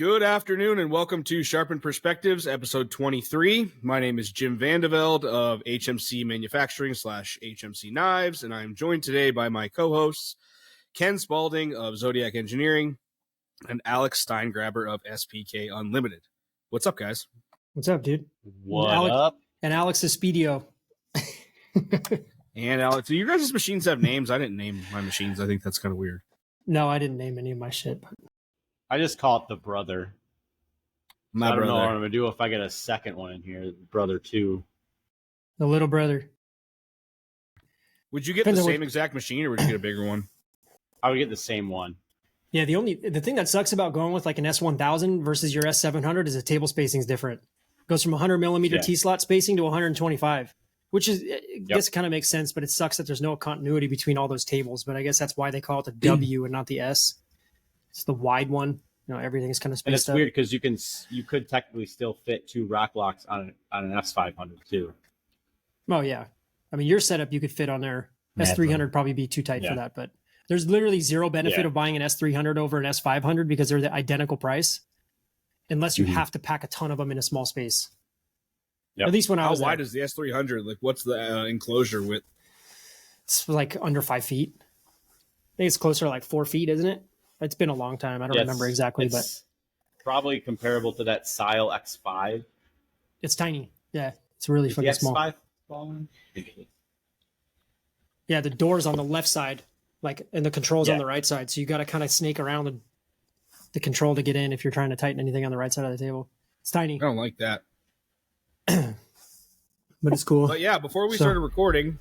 Good afternoon and welcome to Sharpened Perspectives, episode 23. My name is Jim Vandeveld of HMC Manufacturing / HMC Knives, and I'm joined today by my co-hosts, Ken Spaulding of Zodiac Engineering and Alex Steingraber of SPK Unlimited. What's up, guys? What's up, dude? What up? And Alex is Speedio. And Alex, do your guys' machines have names? I didn't name my machines. I think that's kind of weird. No, I didn't name any of my shit. But... I just call it the brother. My I don't brother. know what I'm going to do if I get a second one in here. Brother 2. The little brother. Would you get the same exact machine or would you get a bigger one? I would get the same one. Yeah, the thing that sucks about going with like an S1000 versus your S700 is the table spacing is different. It goes from 100 millimeter T-slot spacing to 125, which is, I guess kind of makes sense, but it sucks that there's no continuity between all those tables. But I guess that's why they call it the W and not the S. It's the wide one. You know, everything's kind of spaced and it's up. weird because you could technically still fit 2 rack locks on an S500 too. Oh yeah, I mean your setup you could fit on there. S300 probably be too tight for that, but there's literally zero benefit of buying an S300 over an S500 because they're the identical price, unless you have to pack a ton of them in a small space. Yep. At least when I was How wide is the S300? Like, what's the enclosure width? It's like under 5 feet. I think it's closer to like 4 feet, isn't it? It's been a long time. I don't remember exactly, but probably comparable to that Sile X5. It's tiny. Yeah, it's really fucking small. X5 yeah, the door's on the left side, like, and the control's on the right side. So you got to kind of snake around the control to get in if you're trying to tighten anything on the right side of the table. It's tiny. I don't like that. But it's cool. But yeah, before we started recording,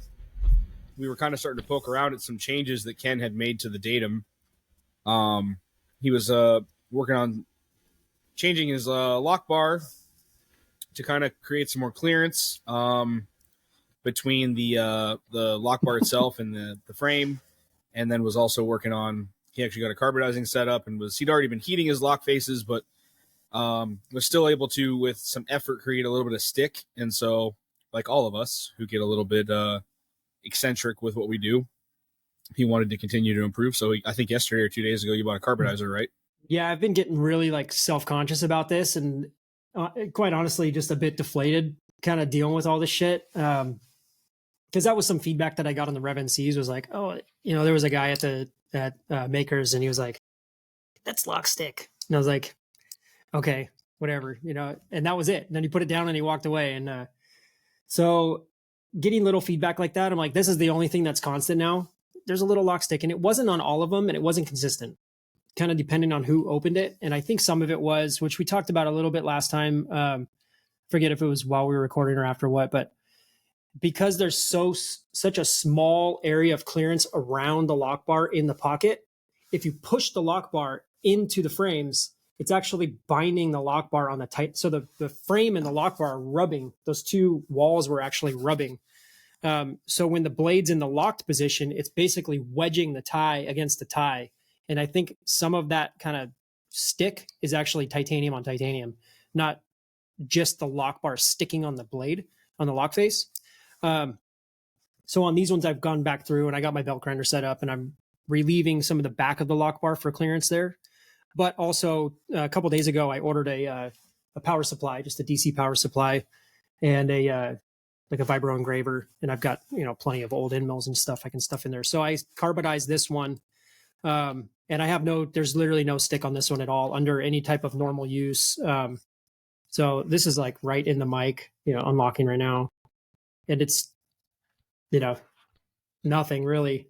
we were kind of starting to poke around at some changes that Ken had made to the Datum. He was working on changing his lock bar to kind of create some more clearance between the lock bar itself and the frame, and then was also working on, he actually got a carbonizing setup and he'd already been heating his lock faces, but was still able to, with some effort, create a little bit of stick. And so, like all of us who get a little bit eccentric with what we do, he wanted to continue to improve. So I think yesterday or 2 days ago, you bought a carbonizer, right? Yeah, I've been getting really like self-conscious about this and quite honestly, just a bit deflated kind of dealing with all this shit. Because that was some feedback that I got on the Rev NCs was like, oh, you know, there was a guy at Makers and he was like, that's lock stick. And I was like, okay, whatever, you know, and that was it. And then he put it down and he walked away. And so getting little feedback like that, I'm like, this is the only thing that's constant now. There's a little lock stick, and it wasn't on all of them, and it wasn't consistent, kind of depending on who opened it. And I think some of it was, which we talked about a little bit last time. Forget if it was while we were recording or after what, but because there's such a small area of clearance around the lock bar in the pocket, if you push the lock bar into the frames, it's actually binding the lock bar on the tight. So the frame and the lock bar are rubbing. Those two walls were actually rubbing. So when the blade's in the locked position, it's basically wedging the tie against the tie. And I think some of that kind of stick is actually titanium on titanium, not just the lock bar sticking on the blade, on the lock face. So on these ones, I've gone back through and I got my belt grinder set up and I'm relieving some of the back of the lock bar for clearance there. But also a couple of days ago, I ordered a power supply, just a DC power supply and like a vibro engraver, and I've got, you know, plenty of old end mills and stuff I can stuff in there. So I carbonized this one, and I have there's literally no stick on this one at all under any type of normal use. So this is like right in the mic, you know, unlocking right now, and it's, you know, nothing really.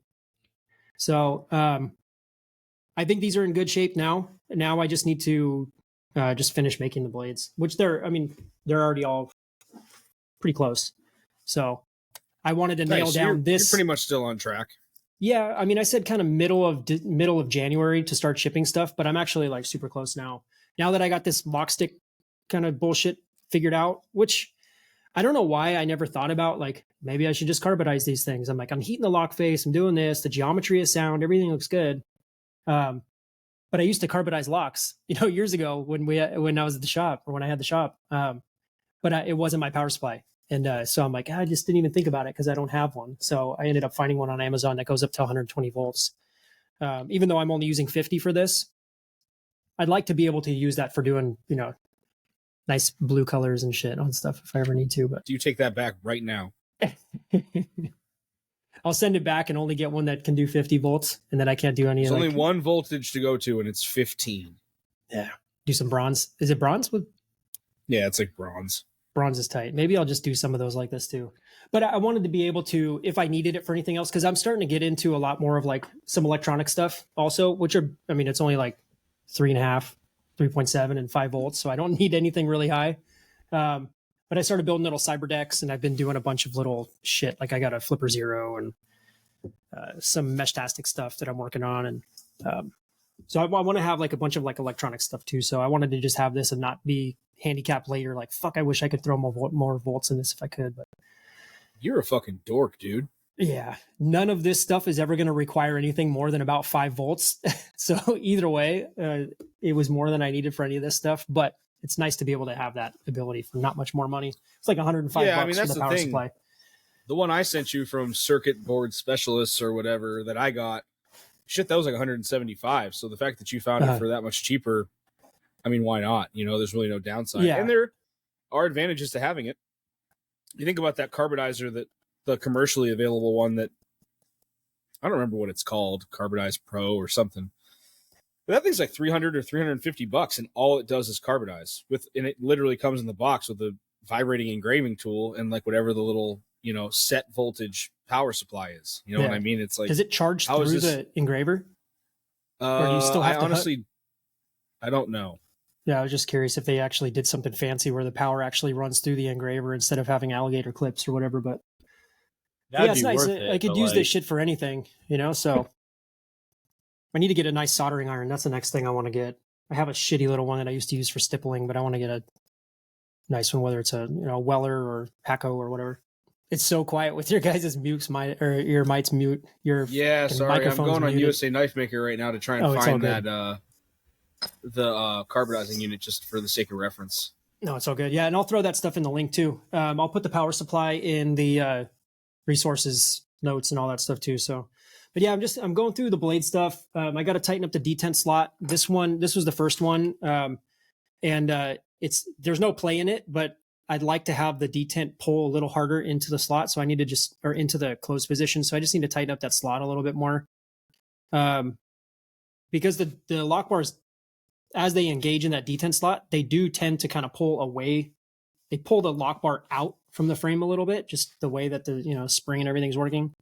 So I think these are in good shape now. Now I just need to just finish making the blades, which they're already all pretty close. So I wanted to nail down this. You're pretty much still on track. Yeah. I mean, I said kind of middle of January to start shipping stuff, but I'm actually like super close now. Now that I got this lock stick kind of bullshit figured out, which I don't know why I never thought about, like, maybe I should just carbonize these things. I'm like, I'm heating the lock face. I'm doing this. The geometry is sound. Everything looks good. But I used to carbonize locks, you know, years ago when I was at the shop or when I had the shop. But it wasn't my power supply. And so I'm like, I just didn't even think about it because I don't have one. So I ended up finding one on Amazon that goes up to 120 volts. Even though I'm only using 50 for this, I'd like to be able to use that for doing, nice blue colors and shit on stuff if I ever need to. But Do you take that back right now? I'll send it back and only get one that can do 50 volts, and then I can't do any. There's only one voltage to go to, and it's 15. Yeah, do some bronze. Is it bronze? Yeah, it's like bronze. Bronze is tight. Maybe I'll just do some of those like this too. But I wanted to be able to, if I needed it for anything else, because I'm starting to get into a lot more of like some electronic stuff also, which are, it's only like 3.5, 3.7, and 5 volts, so I don't need anything really high. But I started building little cyber decks, and I've been doing a bunch of little shit. Like I got a Flipper Zero and some Meshtastic stuff that I'm working on. And so I want to have like a bunch of like electronic stuff too. So I wanted to just have this and not be handicapped later. Like, fuck, I wish I could throw more volts in this if I could. But you're a fucking dork, dude. Yeah. None of this stuff is ever going to require anything more than about 5 volts. So either way, it was more than I needed for any of this stuff. But it's nice to be able to have that ability for not much more money. It's like $105 bucks for the power supply. The one I sent you from Circuit Board Specialists or whatever that I got, shit, that was like 175. So the fact that you found it for that much cheaper, why not? There's really no downside. Yeah. And there are advantages to having it. You think about that carbonizer, that the commercially available one that I don't remember what it's called, Carbonize Pro or something. But that thing's like $300 or $350, and all it does is carbonize and it literally comes in the box with a vibrating engraving tool and like whatever the little, set voltage power supply is. You know what I mean? It's like, does it charge through the engraver? Or do you still have I don't know. Yeah, I was just curious if they actually did something fancy where the power actually runs through the engraver instead of having alligator clips or whatever. But it's nice. I could use this shit for anything, so I need to get a nice soldering iron. That's the next thing I want to get. I have a shitty little one that I used to use for stippling, but I want to get a nice one, whether it's a Weller or Paco or whatever. It's so quiet with your guys' mutes, your mic's mute. Sorry, I'm going on USA Knife Maker right now to try and find that the carbonizing unit just for the sake of reference. No, it's all good. Yeah, and I'll throw that stuff in the link too. I'll put the power supply in the resources notes and all that stuff too. So, but yeah, I'm going through the blade stuff. I got to tighten up the detent slot. This was the first one, and there's no play in it, but I'd like to have the detent pull a little harder into the slot. So I need to or into the closed position. So I just need to tighten up that slot a little bit more, because the lock bars, as they engage in that detent slot, they do tend to kind of pull away. They pull the lock bar out from the frame a little bit, just the way that the spring and everything's working.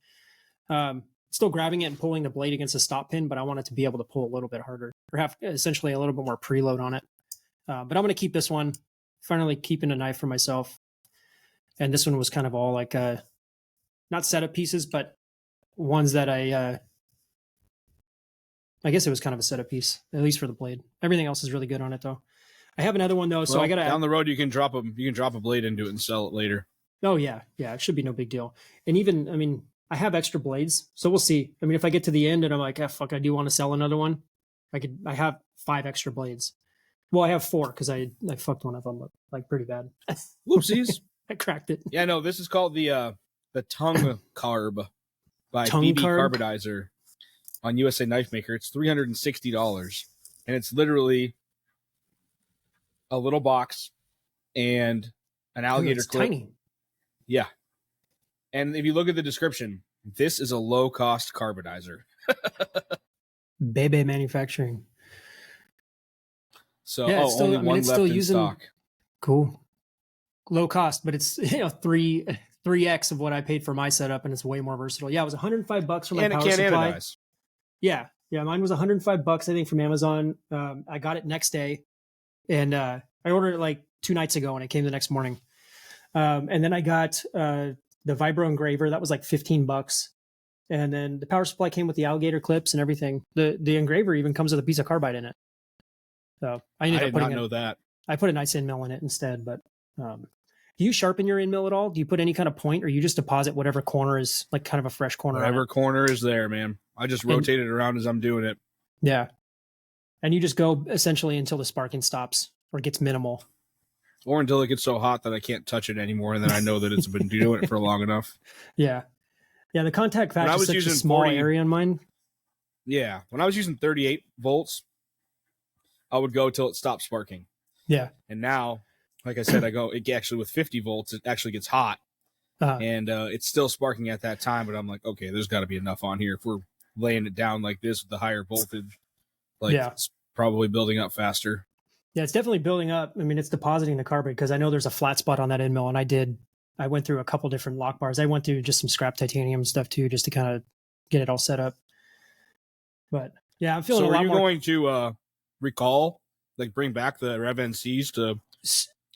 Still grabbing it and pulling the blade against the stop pin, but I want it to be able to pull a little bit harder, or have essentially a little bit more preload on it. But I'm going to keep this one. Finally keeping a knife for myself. And this one was kind of all like not setup pieces, but ones that I guess it was kind of a setup piece, at least for the blade. Everything else is really good on it though. I have another one though, so I got to down the road you can drop a blade into it and sell it later. Oh yeah, it should be no big deal. And even I have extra blades, so we'll see. If I get to the end and I'm like, fuck, I do want to sell another one, I have 5 extra blades. Well, I have 4 because I fucked one of them up like pretty bad. Whoopsies. I cracked it. Yeah, no, this is called the Tongue Carb by Tongue BB Carb? Carbonizer on USA Knife Maker. It's $360, and it's literally a little box and an alligator clip. Tiny. Yeah. And if you look at the description, this is a low-cost carbonizer. Bebe Manufacturing. So only one left in stock. Cool. Low cost, but it's 3x of what I paid for my setup, and it's way more versatile. Yeah, it was $105 for my power supply. Anodize. Yeah, mine was $105, I think, from Amazon. I got it next day, and I ordered it like 2 nights ago, and it came the next morning. And then I got the Vibro engraver. That was like $15. And then the power supply came with the alligator clips and everything. The engraver even comes with a piece of carbide in it. So I did not know that. I put a nice end mill in it instead. But do you sharpen your end mill at all? Do you put any kind of point, or you just deposit whatever corner is like kind of a fresh corner? Whatever corner is there, man. I just rotate it around as I'm doing it. Yeah. And you just go essentially until the sparking stops or gets minimal. Or until it gets so hot that I can't touch it anymore, and then I know that it's been doing it for long enough. Yeah. Yeah, the contact patch is such a small area on mine. Yeah. When I was using 38 volts, I would go till it stopped sparking. Yeah. And now, like I said, it actually with 50 volts, it actually gets hot. And it's still sparking at that time, but I'm like, okay, there's got to be enough on here. If we're laying it down like this with the higher voltage, it's probably building up faster. Yeah, it's definitely building up. I mean, it's depositing the carbon because I know there's a flat spot on that end mill, and I went through a couple different lock bars. I went through just some scrap titanium stuff too, just to kind of get it all set up. But yeah, I'm feeling so a lot are you more... going to recall, like bring back the Rev NCs to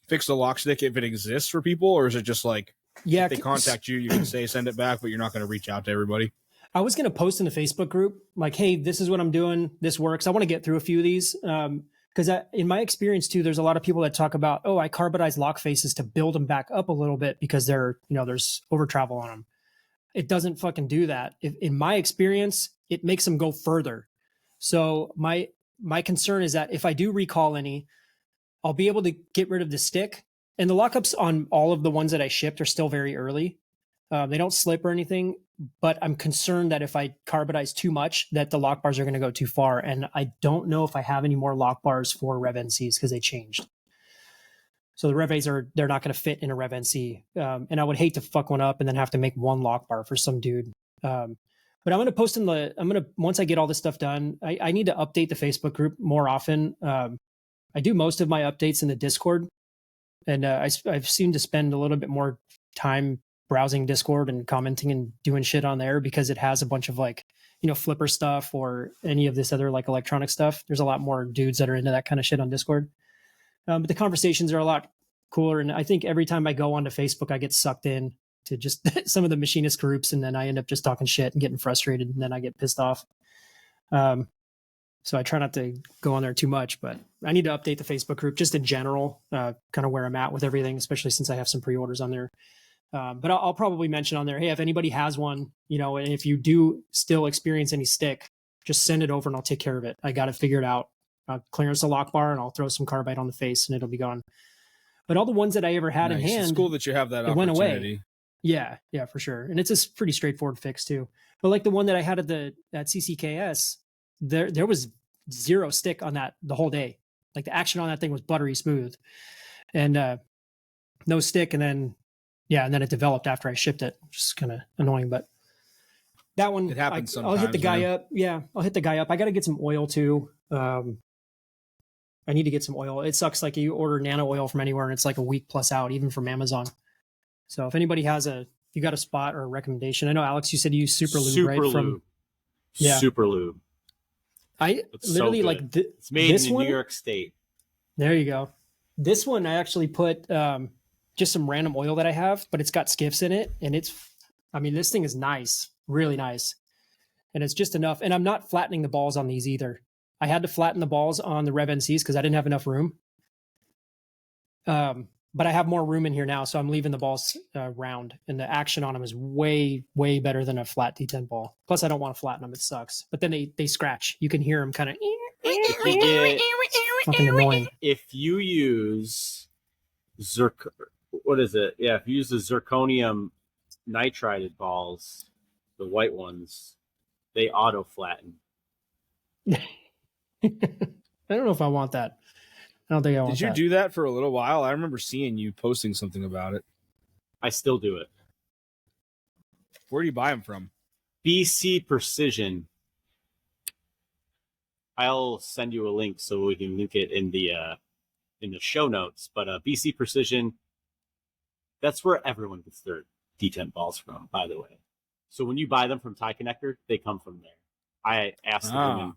fix the lock stick if it exists for people, or is it just like, if they contact you, you can say send it back, but you're not going to reach out to everybody? I was going to post in the Facebook group, like, hey, this is what I'm doing. This works. I want to get through a few of these. Because in my experience too, there's a lot of people that talk about, I carbonize lock faces to build them back up a little bit because there's over travel on them. It doesn't fucking do that. In my experience, it makes them go further. So my concern is that if I do recall any, I'll be able to get rid of the stick. And the lockups on all of the ones that I shipped are still very early. They don't slip or anything, but I'm concerned that if I carbonize too much, that the lock bars are going to go too far. And I don't know if I have any more lock bars for Rev NCs because they changed. So the Rev A's they're not going to fit in a Rev NC. And I would hate to fuck one up and then have to make one lock bar for some dude. But I'm going to post once I get all this stuff done, I need to update the Facebook group more often. I do most of my updates in the Discord. And I've seemed to spend a little bit more time browsing Discord and commenting and doing shit on there because it has a bunch of flipper stuff or any of this other electronic stuff. There's a lot more dudes that are into that kind of shit on Discord. But the conversations are a lot cooler. And I think every time I go onto Facebook, I get sucked in to just some of the machinist groups. And then I end up just talking shit and getting frustrated. And then I get pissed off. So I try not to go on there too much, but I need to update the Facebook group just in general, kind of where I'm at with everything, especially since I have some pre-orders on there. But I'll probably mention on there, hey, if anybody has one, and if you do still experience any stick, just send it over and I'll take care of it. I got it figured out. I'll clearance the lock bar and I'll throw some carbide on the face and it'll be gone. But all the ones that I ever had in hand, it's cool that you have that it opportunity. Went away. Yeah, for sure. And it's a pretty straightforward fix too. But like the one that I had at CCKS, there was zero stick on that the whole day. Like the action on that thing was buttery smooth and no stick. And then it developed after I shipped it, which is kind of annoying, but that one, it happens sometimes. I'll hit the guy up. Yeah. I'll hit the guy up. I got to get some oil too. I need to get some oil. It sucks. Like you order nano oil from anywhere and it's like a week plus out, even from Amazon. So if anybody you got a spot or a recommendation, I know Alex, you said you use Super Lube, right? Lube. Super Lube. It's literally so it's made in New York State. There you go. This one, I actually put just some random oil that I have, but it's got skiffs in it. And this thing is nice, really nice. And it's just enough. And I'm not flattening the balls on these either. I had to flatten the balls on the Rev NCs because I didn't have enough room. But I have more room in here now, so I'm leaving the balls round. And the action on them is way, way better than a flat D10 ball. Plus, I don't want to flatten them. It sucks. But then they scratch. You can hear them kind of fucking annoying. If you use what is it? Yeah, if you use the zirconium nitrided balls, the white ones, they auto flatten. I don't know if I want that. I don't think I want that. Did you do that for a little while? I remember seeing you posting something about it. I still do it. Where do you buy them from? BC Precision. I'll send you a link so we can link it in the show notes. But BC Precision, that's where everyone gets their D10 balls from, by the way. So when you buy them from Tie Connector, they come from there. I asked the woman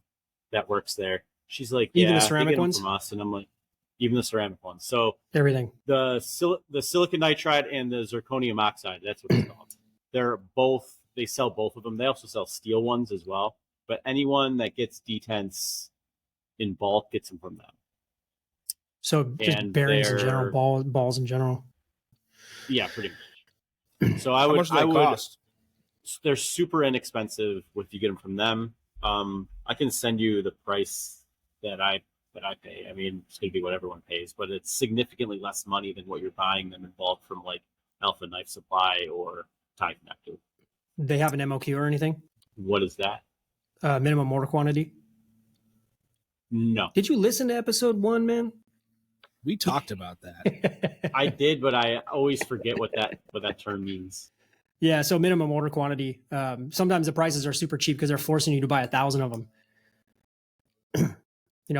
that works there. She's like, even the ceramic ones from us, and I'm like, even the ceramic ones. So everything. The silicon nitride and the zirconium oxide, that's what it's called. They sell both of them. They also sell steel ones as well. But anyone that gets D10s in bulk gets them from them. So just bearings in general, balls in general. Yeah, pretty much. So I would. Cost? They're super inexpensive if you get them from them. I can send you the price that I pay. I mean, it's going to be what everyone pays, but it's significantly less money than what you're buying them in bulk from like Alpha Knife Supply or Tie Connector. They have an MOQ or anything? What is that? Minimum order quantity. No. Did you listen to episode 1, man? We talked about that. I did, but I always forget what that term means. Yeah, so minimum order quantity. Sometimes the prices are super cheap because they're forcing you to buy 1,000 of them.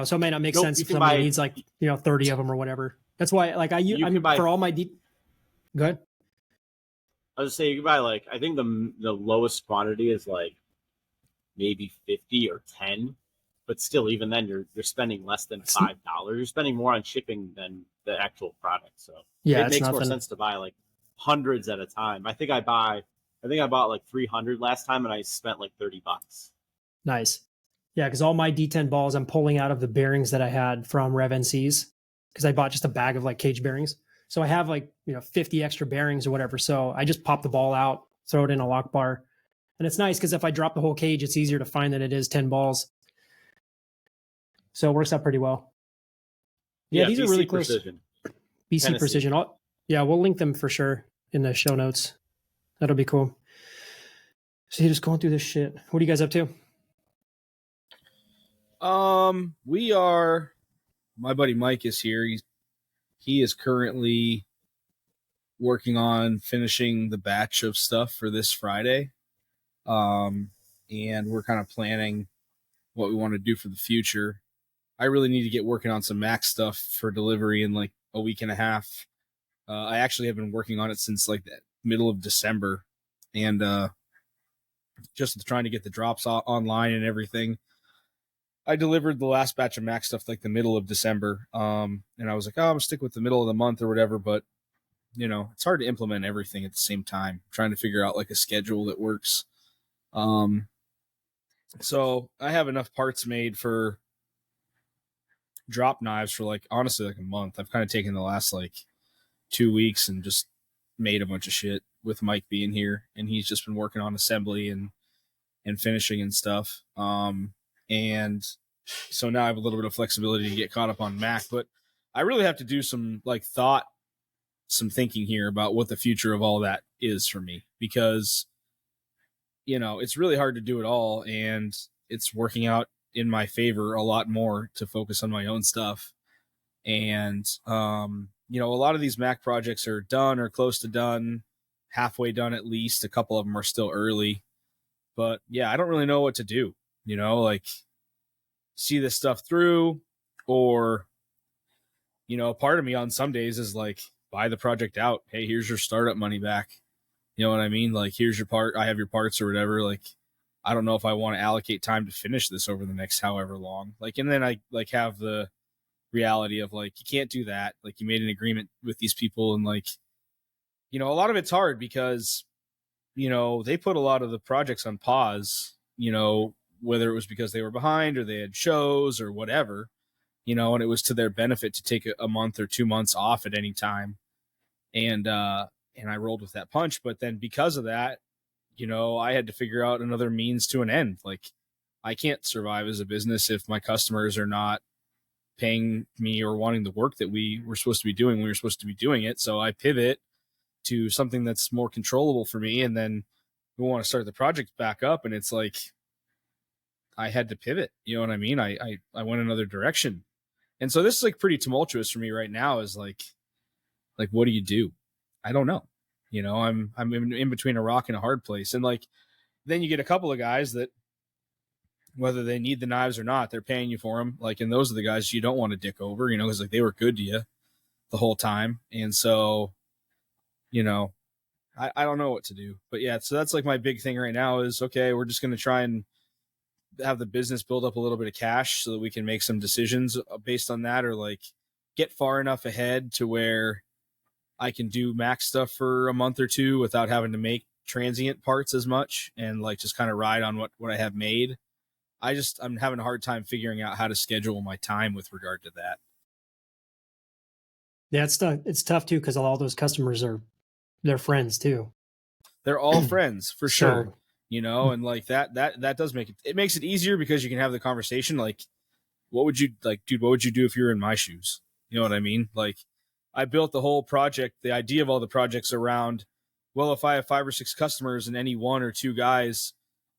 So it may not make sense if somebody needs 30 of them or whatever. That's why for all my Go ahead. I was saying you can buy I think the lowest quantity is maybe 50 or 10, but still, even then you're spending less than $5. You're spending more on shipping than the actual product. So it makes more sense to buy hundreds at a time. I think I bought 300 last time, and I spent $30. Nice. Yeah, because all my D10 balls I'm pulling out of the bearings that I had from Rev NCs, because I bought just a bag of cage bearings. So I have 50 extra bearings or whatever. So I just pop the ball out, throw it in a lock bar. And it's nice because if I drop the whole cage, it's easier to find than it is 10 balls. So it works out pretty well. Yeah, these BC are really close. Precision. BC Tennessee. Precision. We'll link them for sure in the show notes. That'll be cool. So you're just going through this shit. What are you guys up to? We are. My buddy Mike is here. He is currently working on finishing the batch of stuff for this Friday. And we're kind of planning what we want to do for the future. I really need to get working on some Mac stuff for delivery in a week and a half. I actually have been working on it since the middle of December, and just trying to get the drops online and everything. I delivered the last batch of Mac stuff the middle of December, and I was I'm gonna stick with the middle of the month or whatever, but it's hard to implement everything at the same time. I'm trying to figure out a schedule that works. So I have enough parts made for drop knives for honestly a month. I've kind of taken the last 2 weeks and just made a bunch of shit with Mike being here, and he's just been working on assembly and finishing and stuff. And so now I have a little bit of flexibility to get caught up on Mac, but I really have to do some some thinking here about what the future of all that is for me, because it's really hard to do it all, and it's working out in my favor a lot more to focus on my own stuff. And a lot of these Mac projects are done or close to done, halfway done at least. A couple of them are still early, but yeah, I don't really know what to do. See this stuff through, or part of me on some days is buy the project out. Hey, here's your startup money back. You know what I mean? Here's your part. I have your parts or whatever. I don't know if I want to allocate time to finish this over the next however long. And then I have the reality of you can't do that. You made an agreement with these people, and a lot of it's hard because they put a lot of the projects on pause, whether it was because they were behind or they had shows or whatever, and it was to their benefit to take a month or 2 months off at any time. And I rolled with that punch. But then because of that, I had to figure out another means to an end. I can't survive as a business if my customers are not paying me or wanting the work that we were supposed to be doing when we were supposed to be doing it. So I pivot to something that's more controllable for me. And then we want to start the project back up. And it's I had to pivot. You know what I mean? I went another direction. And so this is pretty tumultuous for me right now, is what do you do? I don't know. I'm in between a rock and a hard place. And then you get a couple of guys that, whether they need the knives or not, they're paying you for them. And those are the guys you don't want to dick over, because they were good to you the whole time. And so, I don't know what to do. But yeah, so that's my big thing right now is, okay, we're just going to try and have the business build up a little bit of cash so that we can make some decisions based on that, or get far enough ahead to where I can do Mac stuff for a month or two without having to make transient parts as much, and just kind of ride on what I have made. I'm having a hard time figuring out how to schedule my time with regard to that. Yeah, it's tough too, because all those customers they're friends too. They're all friends for sure. And that does make it makes it easier, because you can have the conversation. What would you dude, what would you do if you were in my shoes? You know what I mean? I built the whole project, the idea of all the projects around, well, if I have 5 or 6 customers and any 1 or 2 guys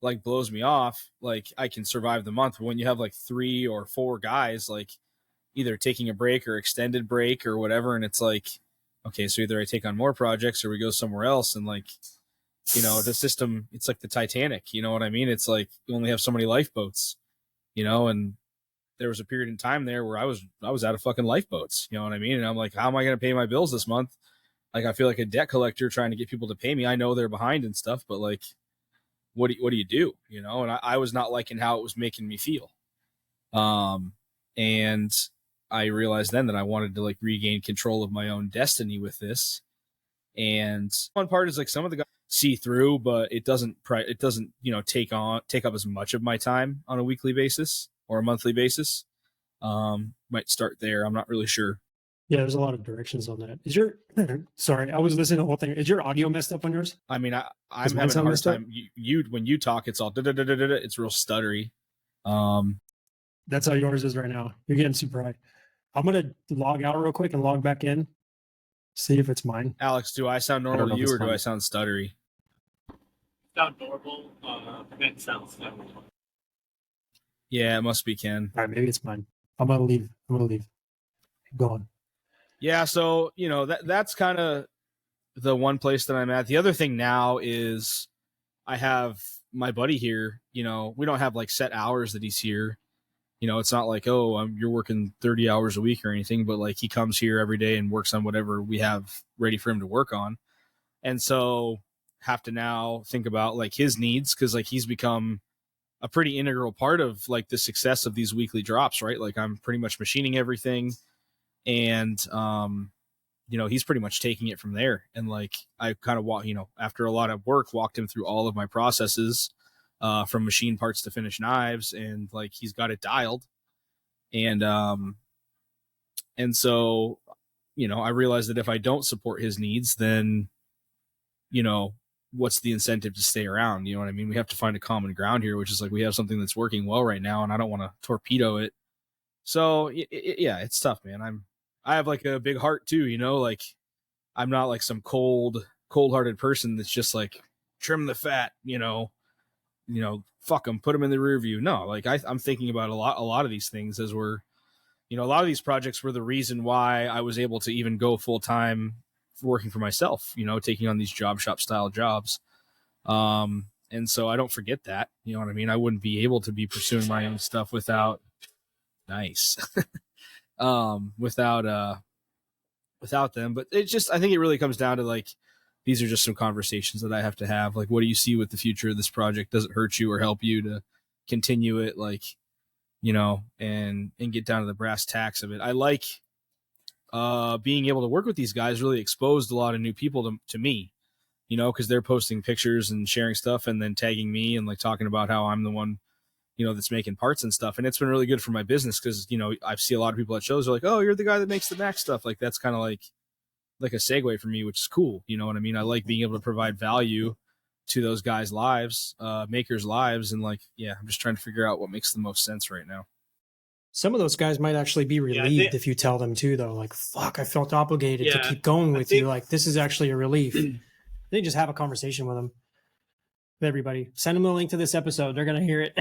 like blows me off. Like I can survive the month. But when you have like 3 or 4 guys, like either taking a break or extended break or whatever, and it's like, okay, so either I take on more projects or we go somewhere else. And like, you know, the system, it's like the Titanic, you know what I mean? It's like you only have so many lifeboats, you know, and there was a period in time there where I was out of fucking lifeboats, you know what I mean? And I'm like, how am I going to pay my bills this month? Like, I feel like a debt collector trying to get people to pay me. I know they're behind and stuff, but like, what do you do? You know? And I was not liking how it was making me feel. And I realized then that I wanted to like regain control of my own destiny with this. And one part is like some of the guys see through, but it doesn't, you know, take up as much of my time on a weekly basis or a monthly basis. Might start there. I'm not really sure. Yeah, there's a lot of directions on that. Is your sorry, I was listening to the whole thing. Is your audio messed up on yours? I mean, I'm having a hard time. You when you talk, it's all it's real stuttery. That's how yours is right now. You're getting super high. I'm gonna log out real quick and log back in. See if it's mine. Alex, do I sound normal to you or do I sound stuttery? Sound normal. It sounds stuttery. Yeah, it must be Ken. All right, maybe it's mine. I'm gonna leave. Keep going. Yeah, so you know that's kind of the one place that I'm at. The other thing now is I have my buddy here. You know, we don't have like set hours that he's here. You know, it's not like, oh, you're working 30 hours a week or anything, but like he comes here every day and works on whatever we have ready for him to work on. And so have to now think about like his needs because like he's become a pretty integral part of like the success of these weekly drops, right? Like I'm pretty much machining everything and, you know, he's pretty much taking it from there. And like I kind of after a lot of work, walked him through all of my processes from machine parts to finish knives, and like he's got it dialed. And so, you know, I realized that if I don't support his needs, then, you know, what's the incentive to stay around? You know what I mean? We have to find a common ground here, which is like we have something that's working well right now, and I don't want to torpedo it. So yeah, it's tough, man. I have like a big heart too, you know, like I'm not like some cold-hearted person that's just like trim the fat, you know, fuck them, put them in the rear view. No, like I'm thinking about a lot of these things as we're, you know, a lot of these projects were the reason why I was able to even go full time working for myself, you know, taking on these job shop style jobs. And so I don't forget that, you know what I mean? I wouldn't be able to be pursuing my own stuff without without them. But it just, I think it really comes down to like, these are just some conversations that I have to have. Like, what do you see with the future of this project? Does it hurt you or help you to continue it? Like, you know, and get down to the brass tacks of it. I like being able to work with these guys really exposed a lot of new people to me, you know, because they're posting pictures and sharing stuff and then tagging me and like talking about how I'm the one, you know, that's making parts and stuff. And it's been really good for my business because, you know, I see a lot of people at shows are like, oh, you're the guy that makes the Mac stuff. Like, that's kind of like a segue for me, which is cool. You know what I mean? I like being able to provide value to those guys' lives, makers' lives. And like, yeah, I'm just trying to figure out what makes the most sense right now. Some of those guys might actually be relieved if you tell them too, though. Like, fuck, I felt obligated to keep going with you. Like, this is actually a relief. They just have a conversation with them. With everybody. Send them a link to this episode. They're going to hear it.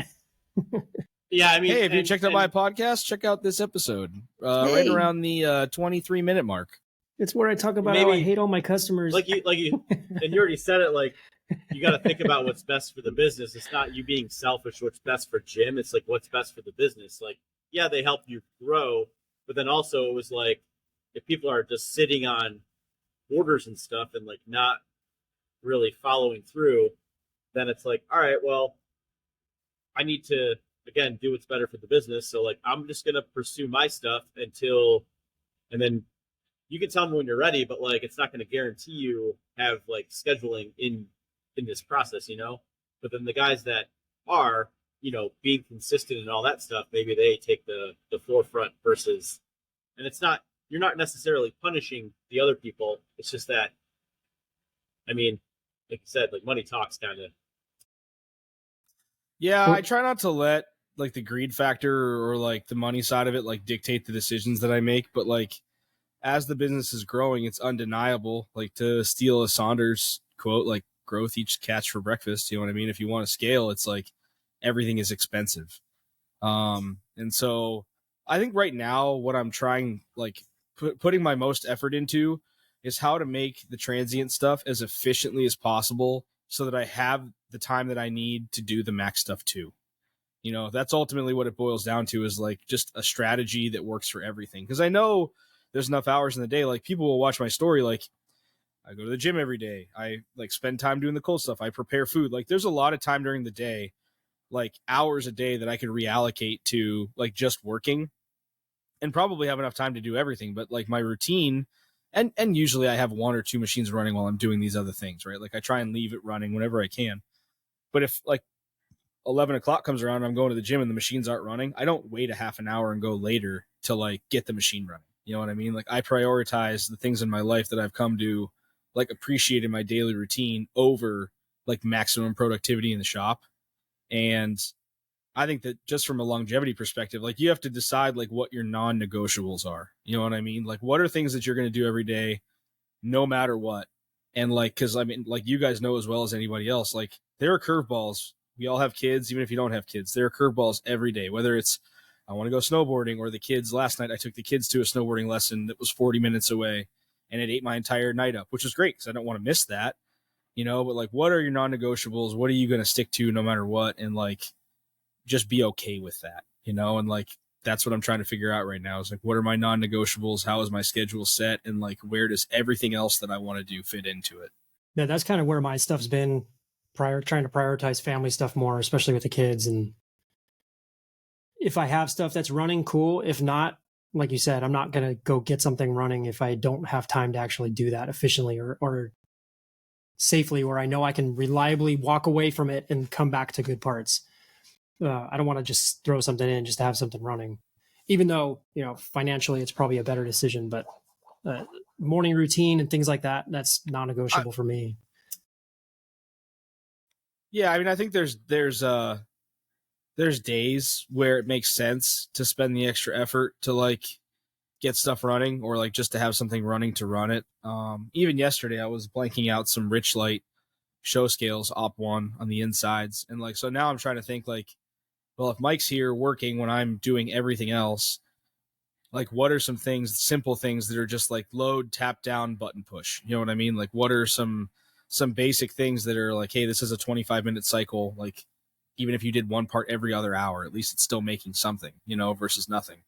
Yeah, I mean, hey, if you checked out my podcast, check out this episode right around the 23-minute mark. It's where I talk about how I hate all my customers. Like you, and you already said it. Like, you got to think about what's best for the business. It's not you being selfish. What's best for Jim? It's like what's best for the business. Like, yeah, they help you grow, but then also it was like if people are just sitting on orders and stuff and like not really following through, then it's like, all right, well, I need to again do what's better for the business. So like, I'm just gonna pursue my stuff until, and then you can tell me when you're ready, but like, it's not going to guarantee you have like scheduling in this process, you know. But then the guys that are, you know, being consistent and all that stuff, maybe they take the forefront versus, and it's not, you're not necessarily punishing the other people. It's just that, I mean, like you said, like money talks kind of. Yeah, I try not to let like the greed factor or like the money side of it like dictate the decisions that I make, but like as the business is growing, it's undeniable. Like to steal a Saunders quote, like growth each catch for breakfast. You know what I mean? If you want to scale, it's like everything is expensive. And so I think right now what I'm trying, like putting my most effort into is how to make the transient stuff as efficiently as possible so that I have the time that I need to do the max stuff too. You know, that's ultimately what it boils down to, is like just a strategy that works for everything. Because I know there's enough hours in the day. Like people will watch my story. Like I go to the gym every day. I like spend time doing the cool stuff. I prepare food. Like there's a lot of time during the day, like hours a day that I could reallocate to like just working, and probably have enough time to do everything. But like my routine, and usually I have one or two machines running while I'm doing these other things, right? Like I try and leave it running whenever I can. But if like 11 o'clock comes around and I'm going to the gym and the machines aren't running, I don't wait a half an hour and go later to like get the machine running. You know what I mean? Like I prioritize the things in my life that I've come to like appreciate in my daily routine over like maximum productivity in the shop. And I think that just from a longevity perspective, like you have to decide like what your non-negotiables are. You know what I mean? Like what are things that you're going to do every day, no matter what? And like, cause I mean, like you guys know as well as anybody else, like there are curveballs. We all have kids, even if you don't have kids, there are curveballs every day, whether it's, I want to go snowboarding, or the kids last night, I took the kids to a snowboarding lesson that was 40 minutes away and it ate my entire night up, which was great because I don't want to miss that, you know, but like, what are your non-negotiables? What are you going to stick to no matter what? And like, just be okay with that, you know? And like, that's what I'm trying to figure out right now is like, what are my non-negotiables? How is my schedule set? And like, where does everything else that I want to do fit into it? Yeah, that's kind of where my stuff's been trying to prioritize family stuff more, especially with the kids. And if I have stuff that's running, cool. If not, like you said, I'm not going to go get something running if I don't have time to actually do that efficiently or safely, where I know I can reliably walk away from it and come back to good parts. I don't want to just throw something in just to have something running, even though, you know, financially it's probably a better decision, but morning routine and things like that, that's non-negotiable for me. Yeah. I mean, I think there's days where it makes sense to spend the extra effort to like get stuff running, or like just to have something running to run it. Even yesterday I was blanking out some rich light show scales op1 on the insides. And like, so now I'm trying to think like, well, if Mike's here working when I'm doing everything else, like what are some things, simple things that are just like load, tap down, button push? You know what I mean? Like what are some basic things that are like, hey, this is a 25-minute cycle. Like even if you did one part every other hour, at least it's still making something, you know, versus nothing.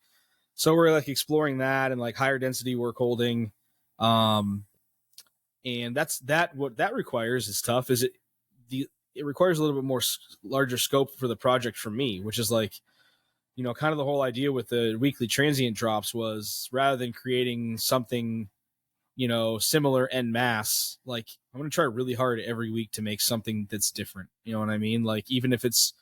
So we're like exploring that and like higher density work holding. And what that requires is tough. Is it requires a little bit more larger scope for the project for me, which is like, you know, kind of the whole idea with the weekly transient drops was, rather than creating something, you know, similar en masse, like I'm going to try really hard every week to make something that's different. You know what I mean? Like even if it's,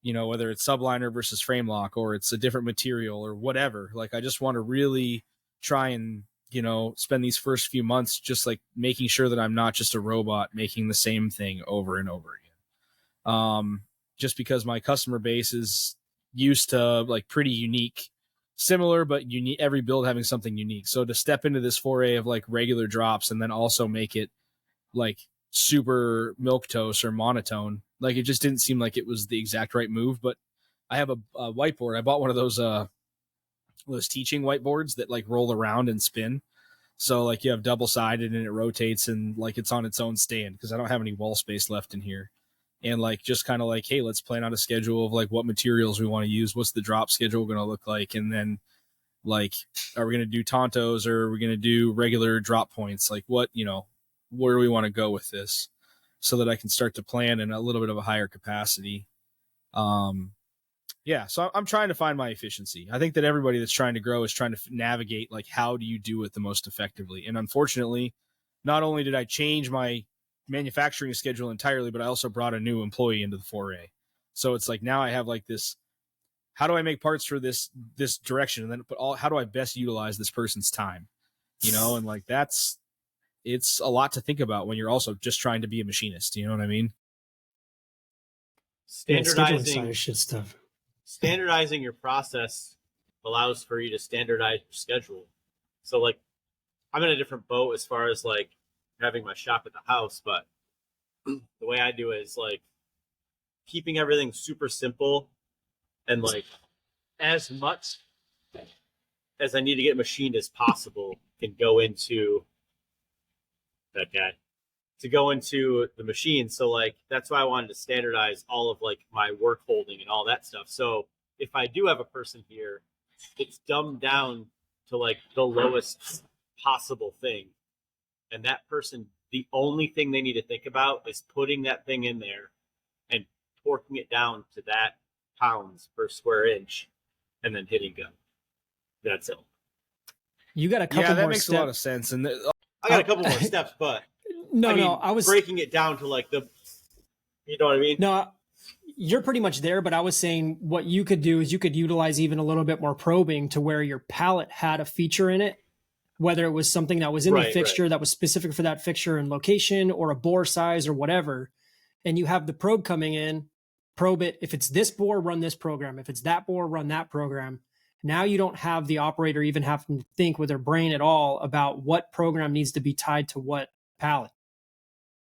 you know, whether it's subliner versus frame lock, or it's a different material or whatever, like I just want to really try and, you know, spend these first few months just like making sure that I'm not just a robot making the same thing over and over again. Just because my customer base is used to like pretty unique, similar, but unique, every build having something unique. So to step into this foray of like regular drops and then also make it like super milquetoast or monotone, like it just didn't seem like it was the exact right move. But I have a whiteboard. I bought one of those teaching whiteboards that like roll around and spin. So like you have double sided and it rotates and like it's on its own stand, because I don't have any wall space left in here. And like just kind of like, hey, let's plan out a schedule of like what materials we want to use, what's the drop schedule going to look like, and then like, are we going to do Tontos or are we going to do regular drop points? Like what, you know, where do we want to go with this, so that I can start to plan in a little bit of a higher capacity. Yeah, so I'm trying to find my efficiency. I think that everybody that's trying to grow is trying to navigate like, how do you do it the most effectively? And unfortunately, not only did I change my manufacturing schedule entirely, but I also brought a new employee into the foray. So it's like now I have like this, how do I make parts for this direction, and then how do I best utilize this person's time, you know? And like it's a lot to think about when you're also just trying to be a machinist, you know what I mean? Standardizing Stuff. Standardizing your process allows for you to standardize your schedule. So like I'm in a different boat as far as like having my shop at the house, but the way I do it is like keeping everything super simple and like as much as I need to get machined as possible can go into that guy to go into the machine. So like that's why I wanted to standardize all of like my work holding and all that stuff. So if I do have a person here, it's dumbed down to like the lowest possible thing. And that person, the only thing they need to think about is putting that thing in there and torquing it down to that pounds per square inch and then hitting go. That's it. You got a couple more that makes steps. a lot of sense. And I got a couple more steps, but I was breaking it down to like the, you know what I mean? No, you're pretty much there, but I was saying what you could do is you could utilize even a little bit more probing to where your pallet had a feature in it, whether it was something that was in the fixture that was specific for that fixture and location or a bore size or whatever. And you have the probe coming in, probe it. If it's this bore, run this program. If it's that bore, run that program. Now you don't have the operator even having to think with their brain at all about what program needs to be tied to what pallet.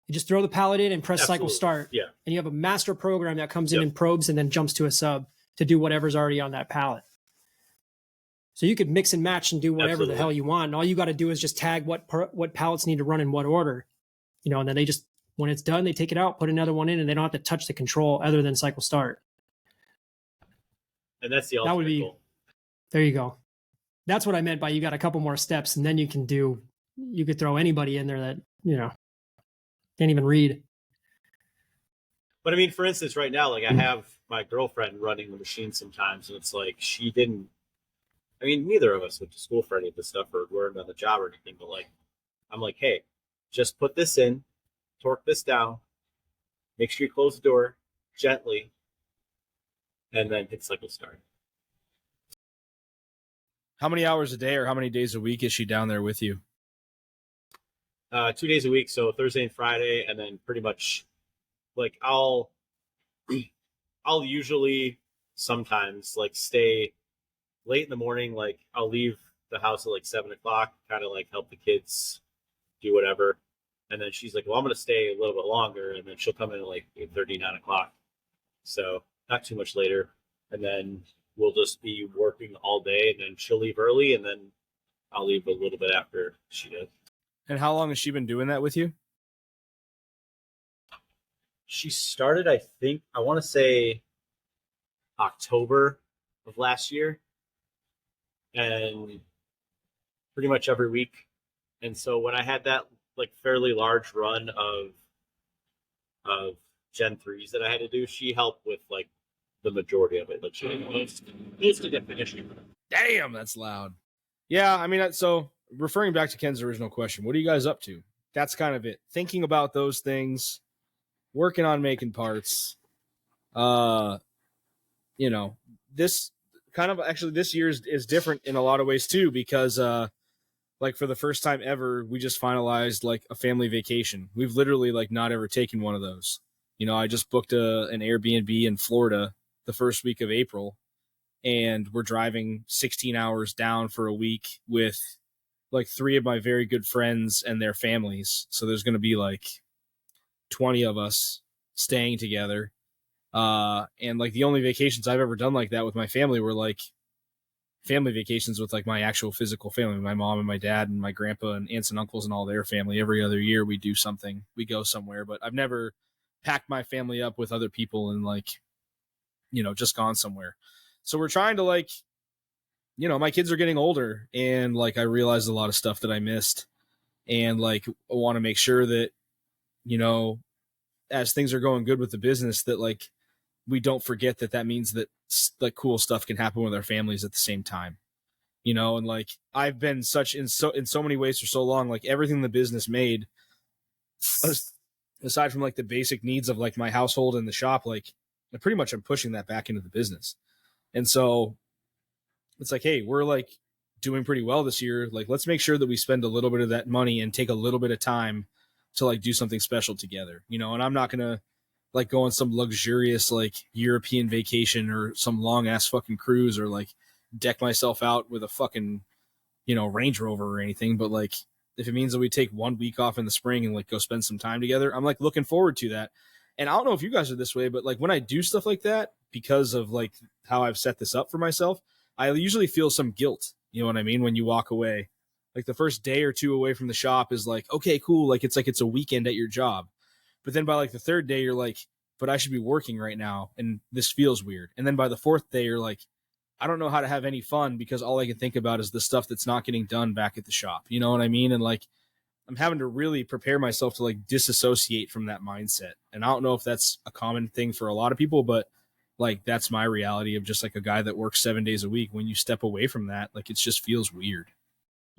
You just throw the pallet in and press cycle start. Yeah. And you have a master program that comes in and probes and then jumps to a sub to do whatever's already on that pallet. So you could mix and match and do whatever the hell you want. And all you got to do is just tag what pallets need to run in what order, and then they just, when it's done, they take it out, put another one in, and they don't have to touch the control other than cycle start. And that's the ultimate goal. There you go. That's what I meant by you got a couple more steps, and then you could throw anybody in there that, can't even read. But I mean, for instance, right now, like I have my girlfriend running the machine sometimes, and it's like neither of us went to school for any of this stuff or learned on the job or anything, but like, I'm like, hey, just put this in, torque this down, make sure you close the door gently, and then hit cycle start. How many hours a day or how many days a week is she down there with you? 2 days a week, so Thursday and Friday, and then pretty much like I'll usually sometimes like stay late in the morning. Like I'll leave the house at like 7:00, kind of like help the kids do whatever, and then she's like, well, I'm gonna stay a little bit longer, and then she'll come in at like 8:30, 9:00, so not too much later, and then we'll just be working all day, and then she'll leave early, and then I'll leave a little bit after she does. And how long has she been doing that with you? She started, I want to say October of last year, and pretty much every week. And so when I had that like fairly large run of Gen 3s that I had to do, she helped with like the majority of it. Like she most of the finishing. Damn, that's loud. Yeah, I mean, so referring back to Ken's original question, what are you guys up to? That's kind of it. Thinking about those things, working on making parts. This kind of actually this year is different in a lot of ways too, because like for the first time ever, we just finalized like a family vacation. We've literally like not ever taken one of those. I just booked an Airbnb in Florida the first week of April, and we're driving 16 hours down for a week with like 3 of my very good friends and their families. So there's going to be like 20 of us staying together. And like the only vacations I've ever done like that with my family were like family vacations with like my actual physical family, my mom and my dad and my grandpa and aunts and uncles and all their family. Every other year we do something, we go somewhere, but I've never packed my family up with other people and like, just gone somewhere. So we're trying to like, my kids are getting older, and like I realized a lot of stuff that I missed, and like I want to make sure that, as things are going good with the business, that like we don't forget that means that like cool stuff can happen with our families at the same time, and like I've been in so many ways for so long, like everything the business made, aside from like the basic needs of like my household and the shop, like I pretty much am pushing that back into the business. And so it's like, hey, we're like doing pretty well this year. Like, let's make sure that we spend a little bit of that money and take a little bit of time to like do something special together, and I'm not going to like go on some luxurious like European vacation or some long ass fucking cruise or like deck myself out with a fucking, Range Rover or anything. But like, if it means that we take 1 week off in the spring and like go spend some time together, I'm like looking forward to that. And I don't know if you guys are this way, but like when I do stuff like that, because of like how I've set this up for myself, I usually feel some guilt. You know what I mean? When you walk away, like the first day or two away from the shop is like, okay, cool. Like it's a weekend at your job. But then by like the third day, you're like, but I should be working right now. And this feels weird. And then by the fourth day, you're like, I don't know how to have any fun because all I can think about is the stuff that's not getting done back at the shop. You know what I mean? And like, I'm having to really prepare myself to like disassociate from that mindset. And I don't know if that's a common thing for a lot of people, but like, that's my reality of just like a guy that works 7 days a week. When you step away from that, like, it just feels weird.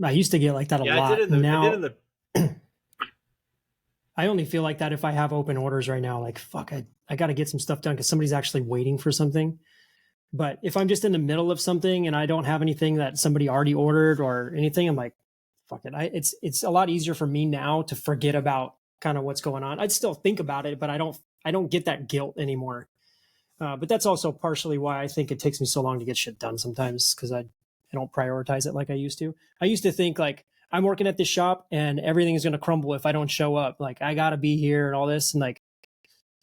I used to get like that a lot. Now I only feel like that if I have open orders right now, like, fuck, I got to get some stuff done because somebody's actually waiting for something. But if I'm just in the middle of something and I don't have anything that somebody already ordered or anything, I'm like, fuck it. It's a lot easier for me now to forget about kind of what's going on. I'd still think about it, but I don't get that guilt anymore. But that's also partially why I think it takes me so long to get shit done sometimes, because I don't prioritize it like I used to. I used to think like, I'm working at this shop and everything is going to crumble if I don't show up. Like, I got to be here and all this. And like,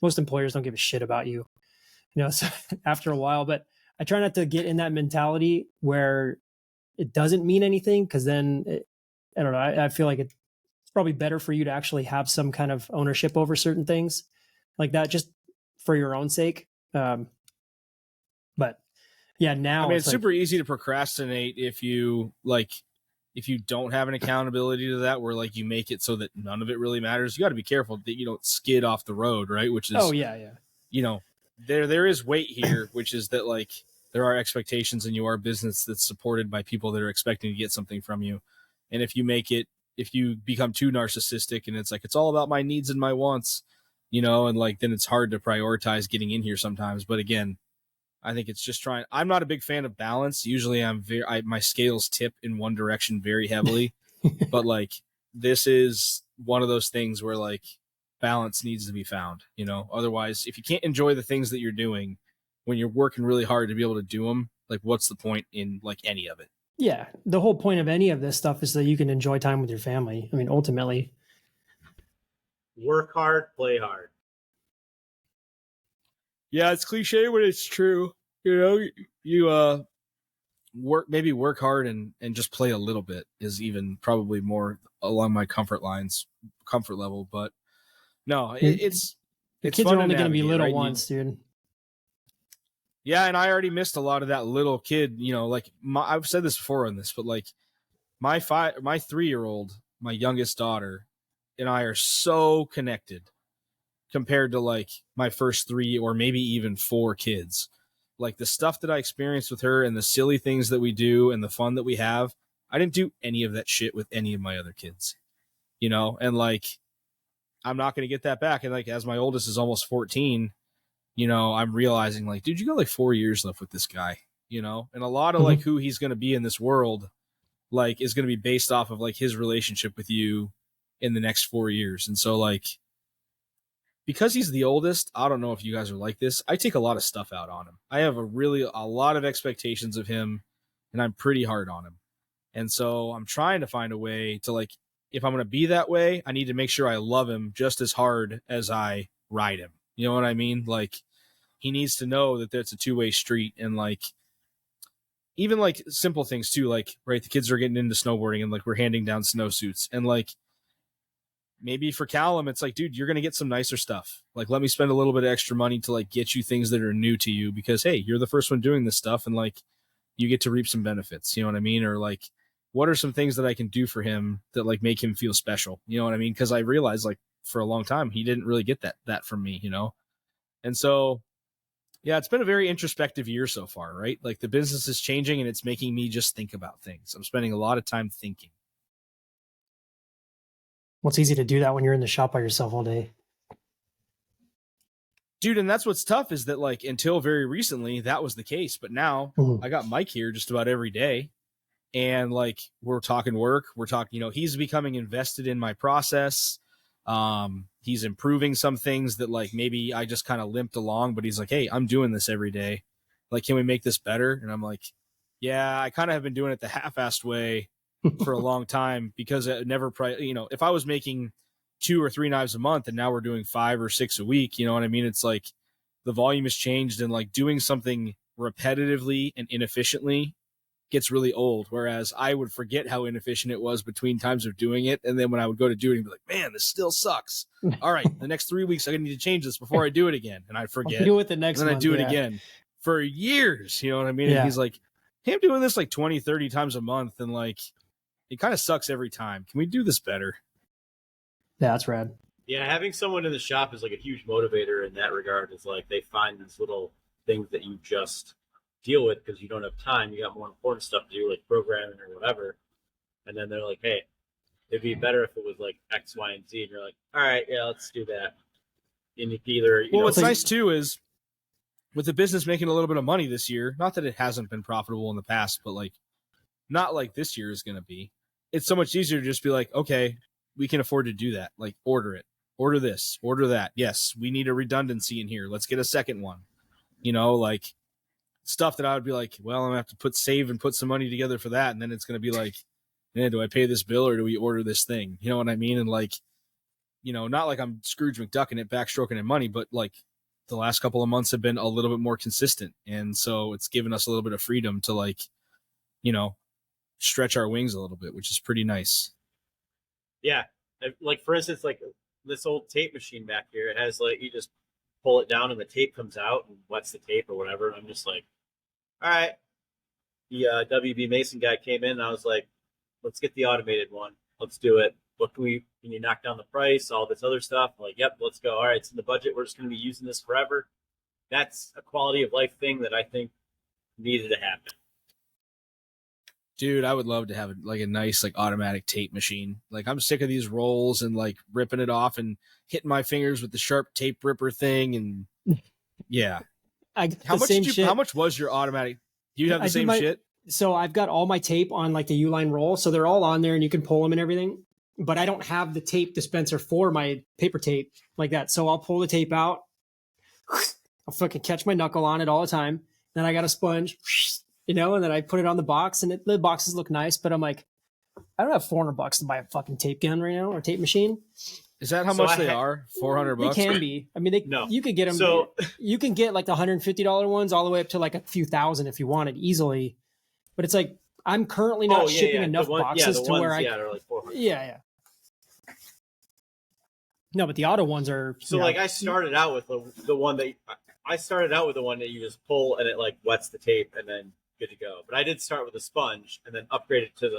most employers don't give a shit about you, so after a while. But I try not to get in that mentality where it doesn't mean anything, because then I don't know. I feel like it's probably better for you to actually have some kind of ownership over certain things like that, just for your own sake. But yeah, now I mean, it's super easy to procrastinate if you don't have an accountability to that, where like you make it so that none of it really matters. You got to be careful that you don't skid off the road, right? Which is, there is weight here, which is that like there are expectations and you are a business that's supported by people that are expecting to get something from you. And if you become too narcissistic and it's like, it's all about my needs and my wants, and like, then it's hard to prioritize getting in here sometimes. But again, I think it's just I'm not a big fan of balance. Usually my scales tip in one direction very heavily, but like, this is one of those things where like balance needs to be found, otherwise if you can't enjoy the things that you're doing when you're working really hard to be able to do them, like what's the point in like any of it? Yeah. The whole point of any of this stuff is that you can enjoy time with your family. I mean, ultimately, work hard, play hard. Yeah, it's cliche, but it's true. You work hard and just play a little bit is even probably more along my comfort level. But no, it's kids are only going to be little once, dude. Yeah, and I already missed a lot of that little kid. Like I've said this before on this, but like my 3-year-old, my youngest daughter, and I are so connected compared to like my first 3 or maybe even 4 kids. Like the stuff that I experienced with her and the silly things that we do and the fun that we have, I didn't do any of that shit with any of my other kids, and like, I'm not going to get that back. And like, as my oldest is almost 14, I'm realizing like, dude, you got like 4 years left with this guy, and a lot of like who he's going to be in this world, like is going to be based off of like his relationship with you in the next 4 years. And so like, because he's the oldest, I don't know if you guys are like this, I take a lot of stuff out on him. I have a lot of expectations of him, and I'm pretty hard on him. And so I'm trying to find a way to like, if I'm going to be that way, I need to make sure I love him just as hard as I ride him. You know what I mean? Like, he needs to know that that's a two-way street. And like, even like simple things too, like, right, the kids are getting into snowboarding and like we're handing down snowsuits, and like, maybe for Callum, it's like, dude, you're going to get some nicer stuff. Like, let me spend a little bit of extra money to like get you things that are new to you, because, hey, you're the first one doing this stuff and like you get to reap some benefits. You know what I mean? Or like, what are some things that I can do for him that like make him feel special? You know what I mean? Because I realized like for a long time, he didn't really get that from me, And so, yeah, it's been a very introspective year so far, right? Like the business is changing and it's making me just think about things. I'm spending a lot of time thinking. Well, it's easy to do that when you're in the shop by yourself all day. Dude, and that's what's tough is that like until very recently, that was the case. But now I got Mike here just about every day. And like, we're talking work, we're talking, he's becoming invested in my process. He's improving some things that like maybe I just kind of limped along, but he's like, hey, I'm doing this every day. Like, can we make this better? And I'm like, yeah, I kind of have been doing it the half-assed way for a long time because it never, if I was making 2 or 3 knives a month and now we're doing 5 or 6 a week, you know what I mean? It's like the volume has changed, and like doing something repetitively and inefficiently gets really old. Whereas I would forget how inefficient it was between times of doing it. And then when I would go to do it, I'd be like, man, this still sucks. All right, the next 3 weeks, I need to change this before I do it again. And I'd forget. I'll do it the next and then month, I'd do it again for years. You know what I mean? Yeah. And he's like, hey, I'm doing this like 20, 30 times a month. And like, it kind of sucks every time. Can we do this better? Yeah, that's rad. Yeah, having someone in the shop is like a huge motivator in that regard. Is like they find these little things that you just deal with because you don't have time. You got more important stuff to do, like programming or whatever. And then they're like, hey, it'd be better if it was like X, Y, and Z. And you're like, all right, yeah, let's do that. And you either, what's nice too is with the business making a little bit of money this year, not that it hasn't been profitable in the past, but like not like this year is going to be. It's so much easier to just be like, okay, we can afford to do that. Like order it, order this, order that. Yes, we need a redundancy in here. Let's get a second one. Like stuff that I would be like, well, I'm gonna have to save and put some money together for that. And then it's going to be like, man, do I pay this bill or do we order this thing? You know what I mean? And like, not like I'm Scrooge McDucking it, backstroking in money, but like the last couple of months have been a little bit more consistent. And so it's given us a little bit of freedom to like, stretch our wings a little bit, which is pretty nice. Yeah. Like for instance, like this old tape machine back here, it has like, you just pull it down and the tape comes out and wets the tape or whatever. And I'm just like, all right. The WB Mason guy came in and I was like, let's get the automated one. Let's do it. What can you knock down the price, all this other stuff? I'm like, yep, let's go. All right, it's in the budget. We're just going to be using this forever. That's a quality of life thing that I think needed to happen. Dude, I would love to have like a nice like automatic tape machine. Like I'm sick of these rolls and like ripping it off and hitting my fingers with the sharp tape ripper thing. And yeah, how much was your automatic? Do you have the same shit? So I've got all my tape on like the Uline roll, so they're all on there and you can pull them and everything. But I don't have the tape dispenser for my paper tape like that. So I'll pull the tape out. I'll fucking catch my knuckle on it all the time. Then I got a sponge, and then I put it on the box, and the boxes look nice. But I'm like, I don't have $400 to buy a fucking tape gun right now or tape machine. Is that how much they are? $400? They can be. I mean, you could get them. So you can get like the $150 ones all the way up to like a few thousand if you wanted easily. But it's like I'm currently not shipping enough boxes to where they're like $400. Yeah. No, but the auto ones are. So like I started out with the one that you just pull and it like wets the tape and then good to go. But I did start with a sponge and then upgrade it to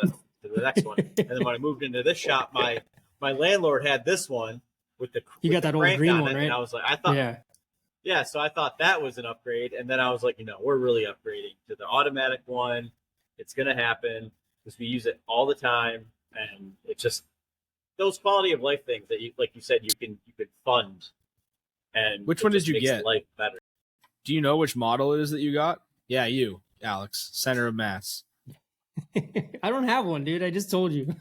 the next one. And then when I moved into this shop, my landlord had this one with the you got that old green one, right? And I was like, yeah. So I thought that was an upgrade, and then I was like, we're really upgrading to the automatic one. It's gonna happen because we use it all the time, and it's just those quality of life things that you, like you said, you could fund. And which one did you get? Life better. Do you know which model it is that you got? Yeah, you, Alex, center of mass. I don't have one, dude. I just told you.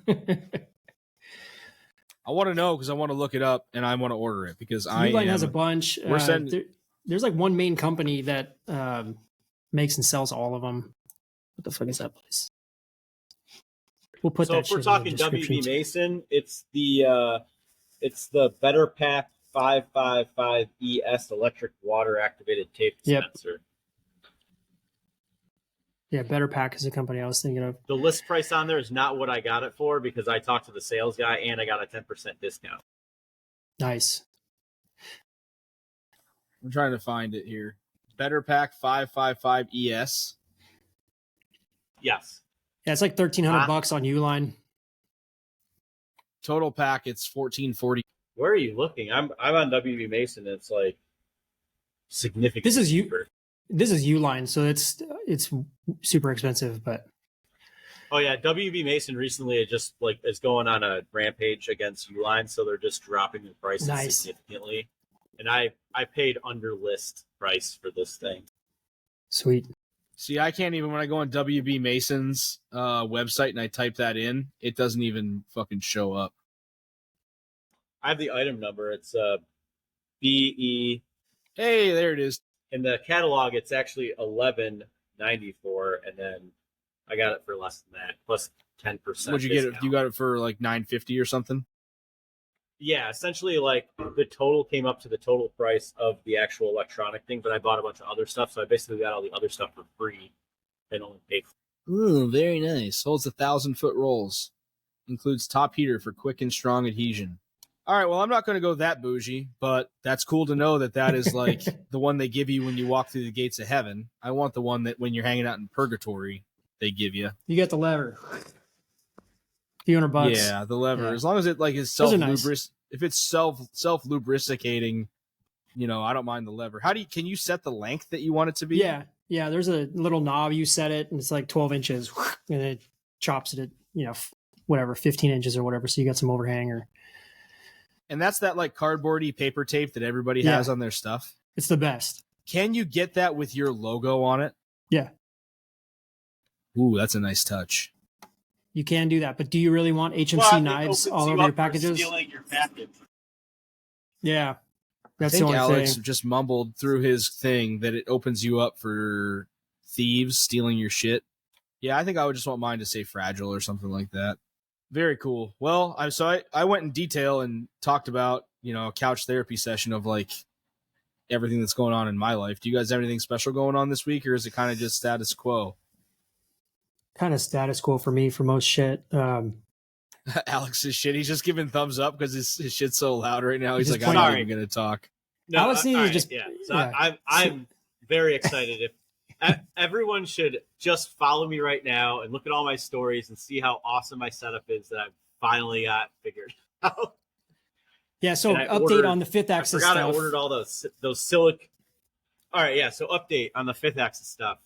I want to know because I want to look it up and I want to order it because Uline has a bunch. There's like one main company that makes and sells all of them. What the fuck is that place? We'll put that. So if we're talking WB Mason, it's the Better Pack 555 ES electric water activated tape dispenser. Yep. Yeah, Better Pack is the company I was thinking of. The list price on there is not what I got it for because I talked to the sales guy and I got a 10% discount. Nice. I'm trying to find it here. Better Pack 555 ES. Yes. Yeah, it's like $1,300 on Uline. Total pack, it's $1,440. Where are you looking? I'm on WB Mason. It's like significantly cheaper. This is Uline, so it's super expensive, but oh yeah, WB Mason recently is going on a rampage against Uline, so they're just dropping the prices significantly. And I paid under list price for this thing. Sweet. See, I can't even when I go on WB Mason's website and I type that in, it doesn't even fucking show up. I have the item number. It's BE. Hey, there it is. In the catalog, it's actually $11.94, and then I got it for less than that. Plus, 10%. Would you get it? You got it for like $950 or something? Yeah, essentially, like the total came up to the total price of the actual electronic thing, but I bought a bunch of other stuff, so I basically got all the other stuff for free and only paid for. Ooh, very nice. Holds 1,000-foot rolls. Includes top heater for quick and strong adhesion. All right, well, I'm not going to go that bougie, but that's cool to know that is like the one they give you when you walk through the gates of heaven. I want the one that when you're hanging out in purgatory, they give you. You get the lever. Few $100. Yeah, the lever. Yeah. As long as it like is if it's self lubricating, you know, I don't mind the lever. Can you set the length that you want it to be? Yeah. There's a little knob. You set it, and it's like 12 inches, and it chops it at, you know, whatever, 15 inches or whatever. So you got some overhang or. And that's that like cardboardy paper tape that everybody has on their stuff. It's the best. Can you get that with your logo on it? Yeah. Ooh, that's a nice touch. You can do that, but do you really want HMC knives all over your packages? Stealing your package. Yeah. That's I think Alex just mumbled through his thing that it opens you up for thieves stealing your shit. Yeah, I think I would just want mine to say fragile or something like that. Very cool. Well, I went in detail and talked about, you know, a couch therapy session of like everything that's going on in my life. Do you guys have anything special going on this week, or is it kind of just status quo? Kind of status quo for me for most shit. Alex's shit. He's just giving thumbs up because his shit's so loud right now. He's like, I'm not even going to talk. No, Alex needs to just. Yeah. So yeah. I'm very excited. If everyone should just follow me right now and look at all my stories and see how awesome my setup is that I've finally got figured out. Yeah, so update on the fifth axis stuff. I ordered all those silic. All right, yeah, so update on the fifth axis stuff.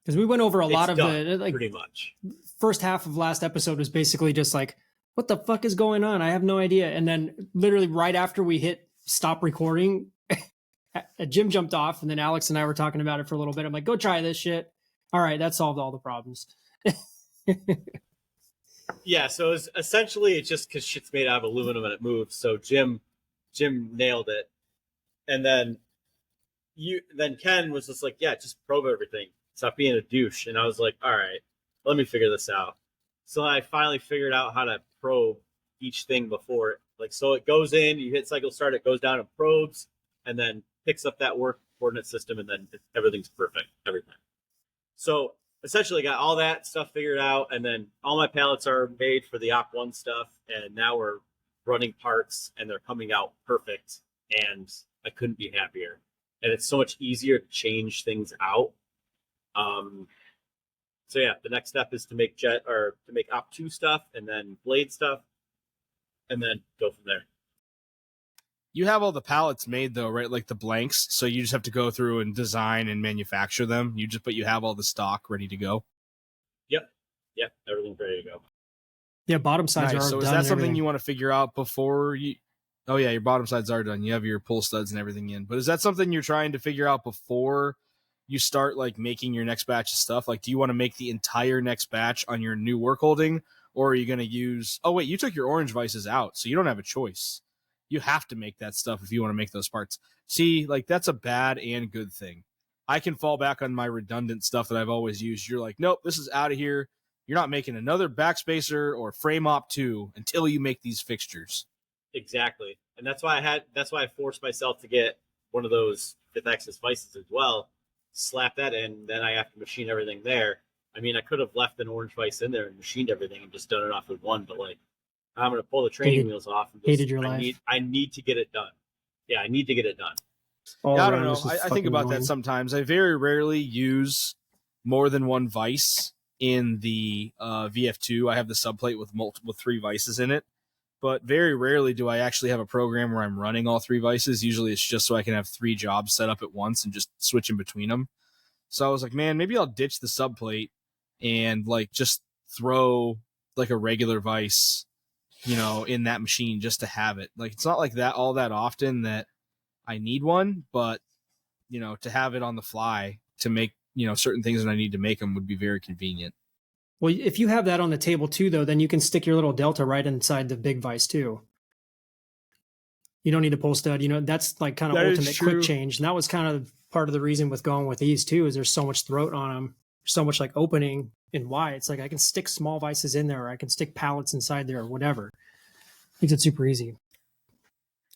Because we went over a lot of the like pretty much. First half of last episode was basically just like, what the fuck is going on? I have no idea. And then literally right after we hit stop recording, Jim jumped off, and then Alex and I were talking about it for a little bit. I'm like, go try this shit. All right, that solved all the problems. Yeah, so it's just because shit's made out of aluminum and it moves. So Jim nailed it, and then Ken was just like, yeah, just probe everything. Stop being a douche. And I was like, all right, let me figure this out. So I finally figured out how to probe each thing before it. Like, so it goes in, you hit cycle start, it goes down and probes, and then picks up that work coordinate system, and then everything's perfect every time. So essentially got all that stuff figured out, and then all my pallets are made for the Op 1 stuff, and now we're running parts, and they're coming out perfect, and I couldn't be happier. And it's so much easier to change things out. So yeah, the next step is to make Op 2 stuff, and then blade stuff, and then go from there. You have all the pallets made though, right? Like the blanks. So you just have to go through and design and manufacture them. But you have all the stock ready to go. Yep. Everything's ready to go. Yeah, bottom sides are so done. Is that something you want to figure out before you? Oh yeah, your bottom sides are done. You have your pull studs and everything in. But is that something you're trying to figure out before you start like making your next batch of stuff? Like, do you want to make the entire next batch on your new work holding, or are you going to use? Oh wait, you took your orange vices out, so you don't have a choice. You have to make that stuff if you want to make those parts. See, like that's a bad and good thing. I can fall back on my redundant stuff that I've always used. You're like, nope, this is out of here. You're not making another backspacer or frame op 2 until you make these fixtures. Exactly. And that's why I forced myself to get one of those fifth axis vices as well. Slap that in, then I have to machine everything there. I mean, I could have left an orange vice in there and machined everything and just done it off with one, but like, I'm going to pull the training wheels off. And hated your life. I need to get it done. Yeah, I need to get it done. I don't know. I think about that sometimes. I very rarely use more than one vice in the VF2. I have the subplate with 3 vices in it. But very rarely do I actually have a program where I'm running all 3 vices. Usually it's just so I can have 3 jobs set up at once and just switch in between them. So I was like, man, maybe I'll ditch the subplate and like just throw like a regular vice, you know, in that machine just to have it. Like, it's not like that all that often that I need one, but you know, to have it on the fly to make, you know, certain things that I need to make them would be very convenient. Well, if you have that on the table too, though, then you can stick your little delta right inside the big vise too. You don't need a pull stud. You know, that's like kind of ultimate quick change. And that was kind of part of the reason with going with these too, is there's so much throat on them. so much like opening and why it's like I can stick small vices in there, or I can stick pallets inside there, or whatever. Makes it super easy.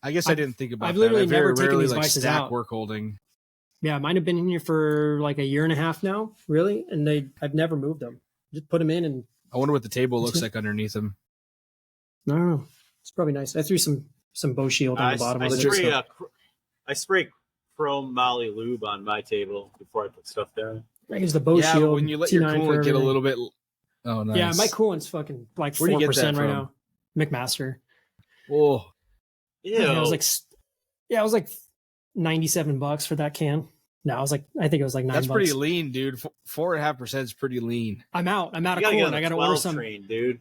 I guess I didn't think about I've that. literally I very never taken rarely these like vices stack out. work holding. Yeah, mine have been in here for like a year and a half now, really, and I've never moved them. Just put them in, and I wonder what the table looks like underneath them. I don't know. It's probably nice. I threw some bow shield on the bottom of it. I spray chrome moly lube on my table before I put stuff there. I use the bow shield. But when you let your coolant get a little bit, oh nice. Yeah, my coolant's fucking like 4% right now. McMaster. Oh, yeah, it was like $97 for that can. No, I think it was like $9. That's pretty lean, dude. 4.5% is pretty lean. I'm out of coolant. I gotta order some, dude.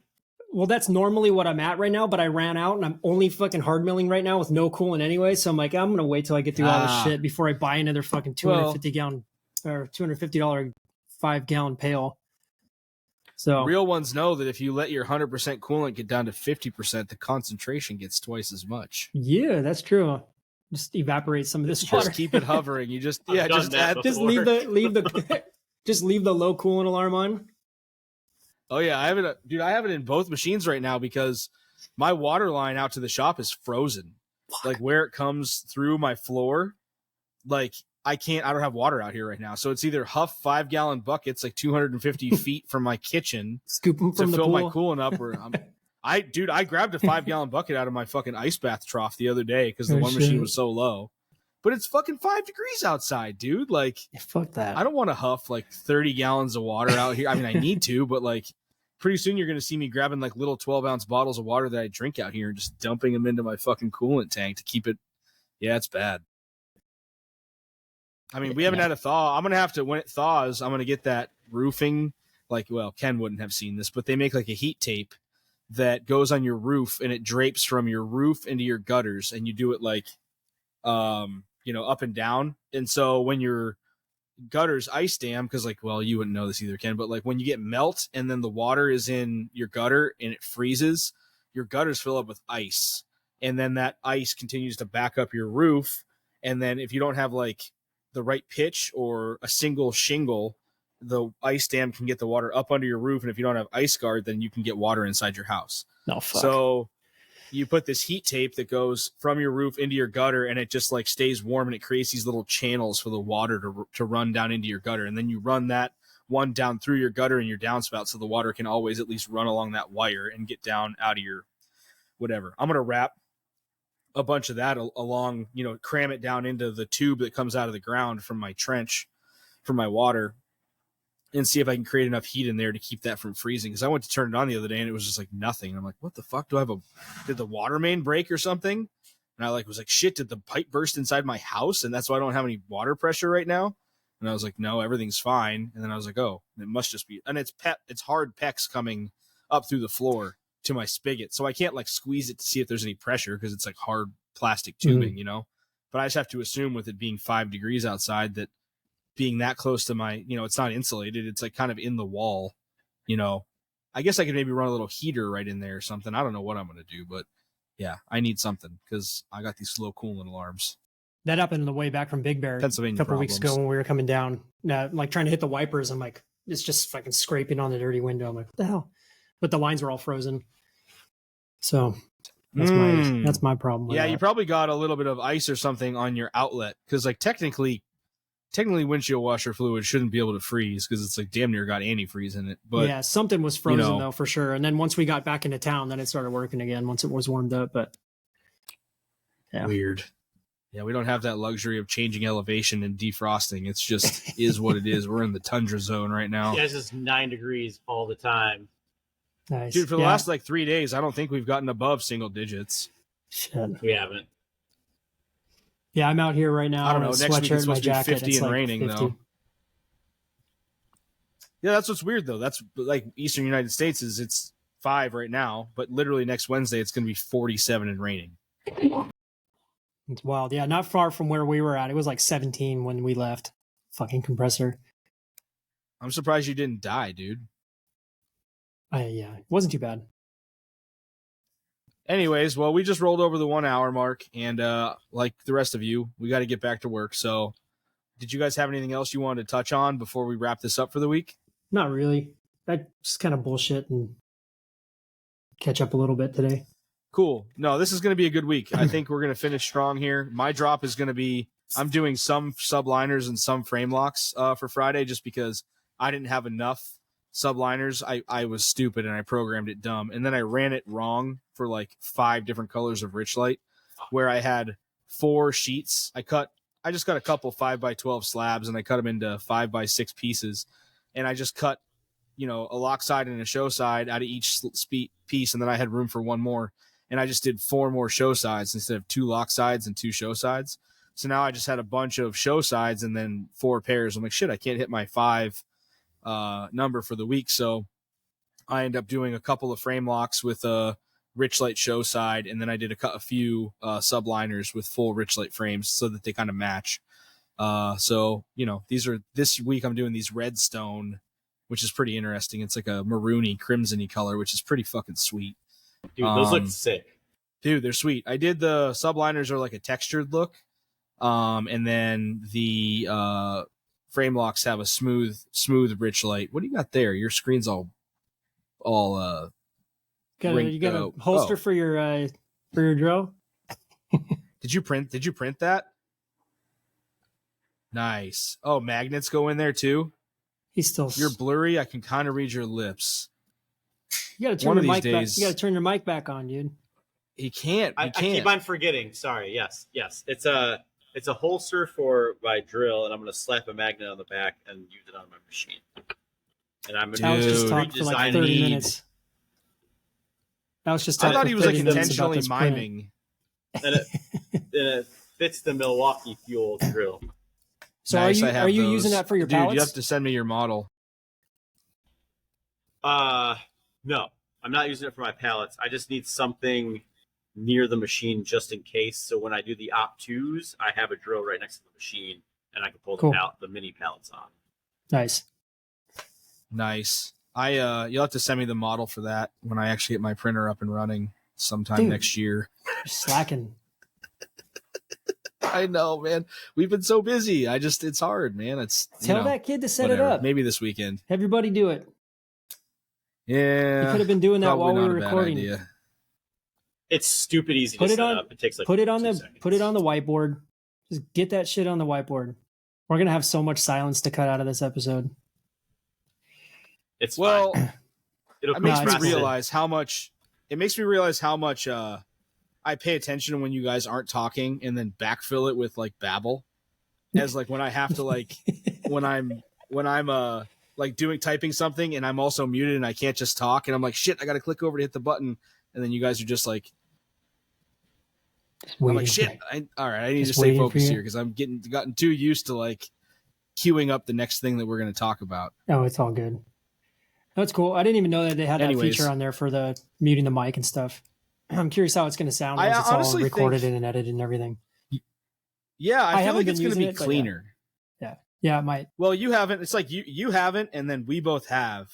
Well, that's normally what I'm at right now, but I ran out and I'm only fucking hard milling right now with no coolant anyway. So I'm like, I'm gonna wait till I get through all this shit before I buy another fucking $250 5-gallon pail. So real ones know that if you let your 100% coolant get down to 50%, the concentration gets twice as much. Yeah, that's true. Just evaporate some of this water. Just keep it hovering. You just leave the low coolant alarm on. Oh yeah, I have it in both machines right now because my water line out to the shop is frozen. Fuck. Like where it comes through my floor, like I don't have water out here right now. So it's either huff 5-gallon buckets, like 250 feet from my kitchen, scoop them from to the fill pool. my coolant up. Or I grabbed a 5-gallon bucket out of my fucking ice bath trough the other day because the machine was so low. But it's fucking 5 degrees outside, dude. Like, fuck that. I don't want to huff like 30 gallons of water out here. I mean, I need to, but like, pretty soon you're going to see me grabbing like little 12-ounce bottles of water that I drink out here and just dumping them into my fucking coolant tank to keep it. Yeah, it's bad. I mean, we haven't had a thaw. I'm going to have to, when it thaws, I'm going to get that roofing. Like, well, Ken wouldn't have seen this, but they make like a heat tape that goes on your roof and it drapes from your roof into your gutters, and you do it like, up and down. And so when your gutters ice dam, because like, well, you wouldn't know this either, Ken, but like when you get melt and then the water is in your gutter and it freezes, your gutters fill up with ice, and then that ice continues to back up your roof. And then if you don't have like the right pitch or a single shingle, the ice dam can get the water up under your roof, and if you don't have ice guard, then you can get water inside your house. No, fuck. So you put this heat tape that goes from your roof into your gutter, and it just like stays warm, and it creates these little channels for the water to run down into your gutter. And then you run that one down through your gutter and your downspout, so the water can always at least run along that wire and get down out of your whatever. I'm going to wrap a bunch of that along, cram it down into the tube that comes out of the ground from my trench for my water, and see if I can create enough heat in there to keep that from freezing. Because I went to turn it on the other day and it was just like nothing. I'm like, what the fuck? Did the water main break or something? And I was like, shit, did the pipe burst inside my house? And that's why I don't have any water pressure right now. And I was like, no, everything's fine. And then I was like, oh, it must just be. And it's hard PEX coming up through the floor to my spigot. So I can't like squeeze it to see if there's any pressure because it's like hard plastic tubing, But I just have to assume with it being 5 degrees outside that being that close to my, it's not insulated. It's like kind of in the wall, I guess I could maybe run a little heater right in there or something. I don't know what I'm going to do, but yeah, I need something because I got these slow coolant alarms. That happened on the way back from Big Bear Pennsylvania a couple of weeks ago when we were coming down, like trying to hit the wipers. I'm like, it's just fucking scraping on the dirty window. I'm like, what the hell? But the lines were all frozen. So that's my problem. Yeah, you probably got a little bit of ice or something on your outlet because like technically windshield washer fluid shouldn't be able to freeze because it's like damn near got antifreeze in it. But yeah, something was frozen though for sure. And then once we got back into town, then it started working again once it was warmed up. But yeah, weird. Yeah, we don't have that luxury of changing elevation and defrosting. It's just is what it is. We're in the tundra zone right now. Yeah, it's just 9 degrees all the time. Nice. Dude, for the last like 3 days, I don't think we've gotten above single digits. Shit. We haven't. Yeah, I'm out here right now. I don't know. Next week it's supposed to be 50 and like raining 50. though. Yeah, that's what's weird though. That's like Eastern United States it's 5 right now, but literally next Wednesday it's going to be 47 and raining. It's wild. Yeah, not far from where we were at. It was like 17 when we left. Fucking compressor. I'm surprised you didn't die, dude. Yeah, it wasn't too bad. Anyways, well, we just rolled over the 1 hour mark, and like the rest of you, we got to get back to work. So did you guys have anything else you wanted to touch on before we wrap this up for the week? Not really. I just kind of bullshit and catch up a little bit today. Cool. No, this is going to be a good week. I think we're going to finish strong here. My drop is going to be, I'm doing some subliners and some frame locks for Friday just because I didn't have enough subliners. I was stupid and I programmed it dumb. And then I ran it wrong for like 5 different colors of rich light where I had 4 sheets. I just cut a couple 5x12 slabs and I cut them into 5x6 pieces. And I just cut, a lock side and a show side out of each piece. And then I had room for 1 more. And I just did 4 more show sides instead of 2 lock sides and 2 show sides. So now I just had a bunch of show sides and then 4 pairs. I'm like, shit, I can't hit my 5 number for the week. So I end up doing a couple of frame locks with a rich light show side. And then I did a few subliners with full rich light frames so that they kind of match. So, this week I'm doing these redstone, which is pretty interesting. It's like a maroony, crimson-y color, which is pretty fucking sweet. Dude, those look sick. Dude, they're sweet. I did the subliners are like a textured look. And then the frame locks have a smooth rich light. What do you got there? Your screen's all you got a holster for your drill? Did you print that? Nice. Oh, magnets go in there too? You're blurry. I can kind of read your lips. You got to turn your mic back. You got to turn your mic back on, dude. He can't. I keep on forgetting. Sorry. Yes. It's a holster for my drill, and I'm going to slap a magnet on the back and use it on my machine. And I'm going to just talk for like 30 minutes. I thought he was like intentionally miming. And it fits the Milwaukee fuel drill. So nice, are you using that for your pallets? You have to send me your model. No, I'm not using it for my pallets. I just need something near the machine just in case. So when I do the op2s, I have a drill right next to the machine and I can pull the mini pallets on. Nice. You'll have to send me the model for that when I actually get my printer up and running sometime next year. You're slacking. I know, man. We've been so busy. It's hard, man. Tell that kid to set it up. Maybe this weekend. Have your buddy do it. Yeah. You could have been doing that while we were recording. It's stupid easy to set up. It takes like put it on the seconds. whiteboard. Just get that shit on the whiteboard. We're gonna have so much silence to cut out of this episode. It makes me realize how much. It makes me realize how much I pay attention when you guys aren't talking, and then backfill it with like babble, as like when I have to like when I'm like typing something and I'm also muted and I can't just talk and I'm like shit, I got to click over to hit the button, and then you guys are just like. I'm like shit. All right, I need to stay focused here because I'm gotten too used to like queuing up the next thing that we're going to talk about. Oh, it's all good. That's cool. I didn't even know that they had that feature on there for the muting the mic and stuff. I'm curious how it's going to sound once it's all recorded and edited and everything. Yeah, I feel like it's going to be cleaner. Yeah, it might. Well, you haven't. It's like you haven't, and then we both have.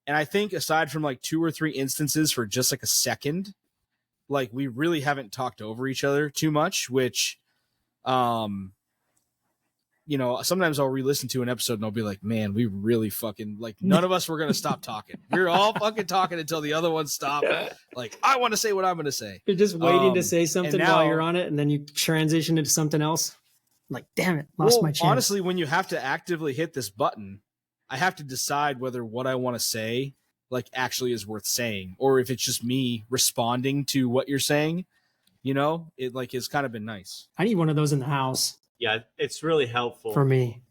And I think aside from like 2 or 3 instances for just like a second, like we really haven't talked over each other too much, which, sometimes I'll re-listen to an episode and I'll be like, man, we really fucking like none of us were going to stop talking. We were all fucking talking until the other one stopped. Like, I want to say what I'm going to say. You're just waiting to say something while you're on it. And then you transition into something else. Like, damn it, lost my chance. Honestly, when you have to actively hit this button, I have to decide whether what I want to say like actually is worth saying, or if it's just me responding to what you're saying. It like has kind of been nice. I need one of those in the house. Yeah, it's really helpful for me.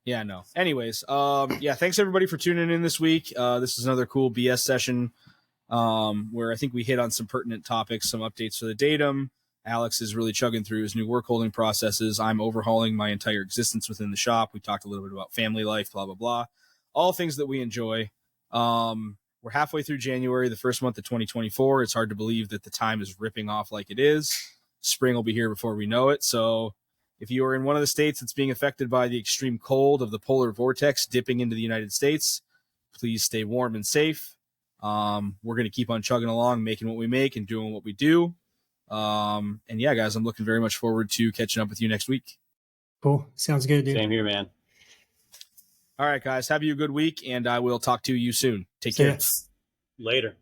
Yeah, no. Anyways, thanks everybody for tuning in this week. This is another cool BS session where I think we hit on some pertinent topics, some updates for the Datum. Alex is really chugging through his new work holding processes. I'm overhauling my entire existence within the shop. We talked a little bit about family life, blah, blah, blah. All things that we enjoy. We're halfway through January, the first month of 2024. It's hard to believe that the time is ripping off like it is. Spring will be here before we know it. So if you are in one of the states that's being affected by the extreme cold of the polar vortex dipping into the United States, please stay warm and safe. We're going to keep on chugging along, making what we make and doing what we do. And yeah, guys, I'm looking very much forward to catching up with you next week. Cool. Sounds good, dude. Same here, man. All right, guys, have you a good week, and I will talk to you soon. Take care. Later.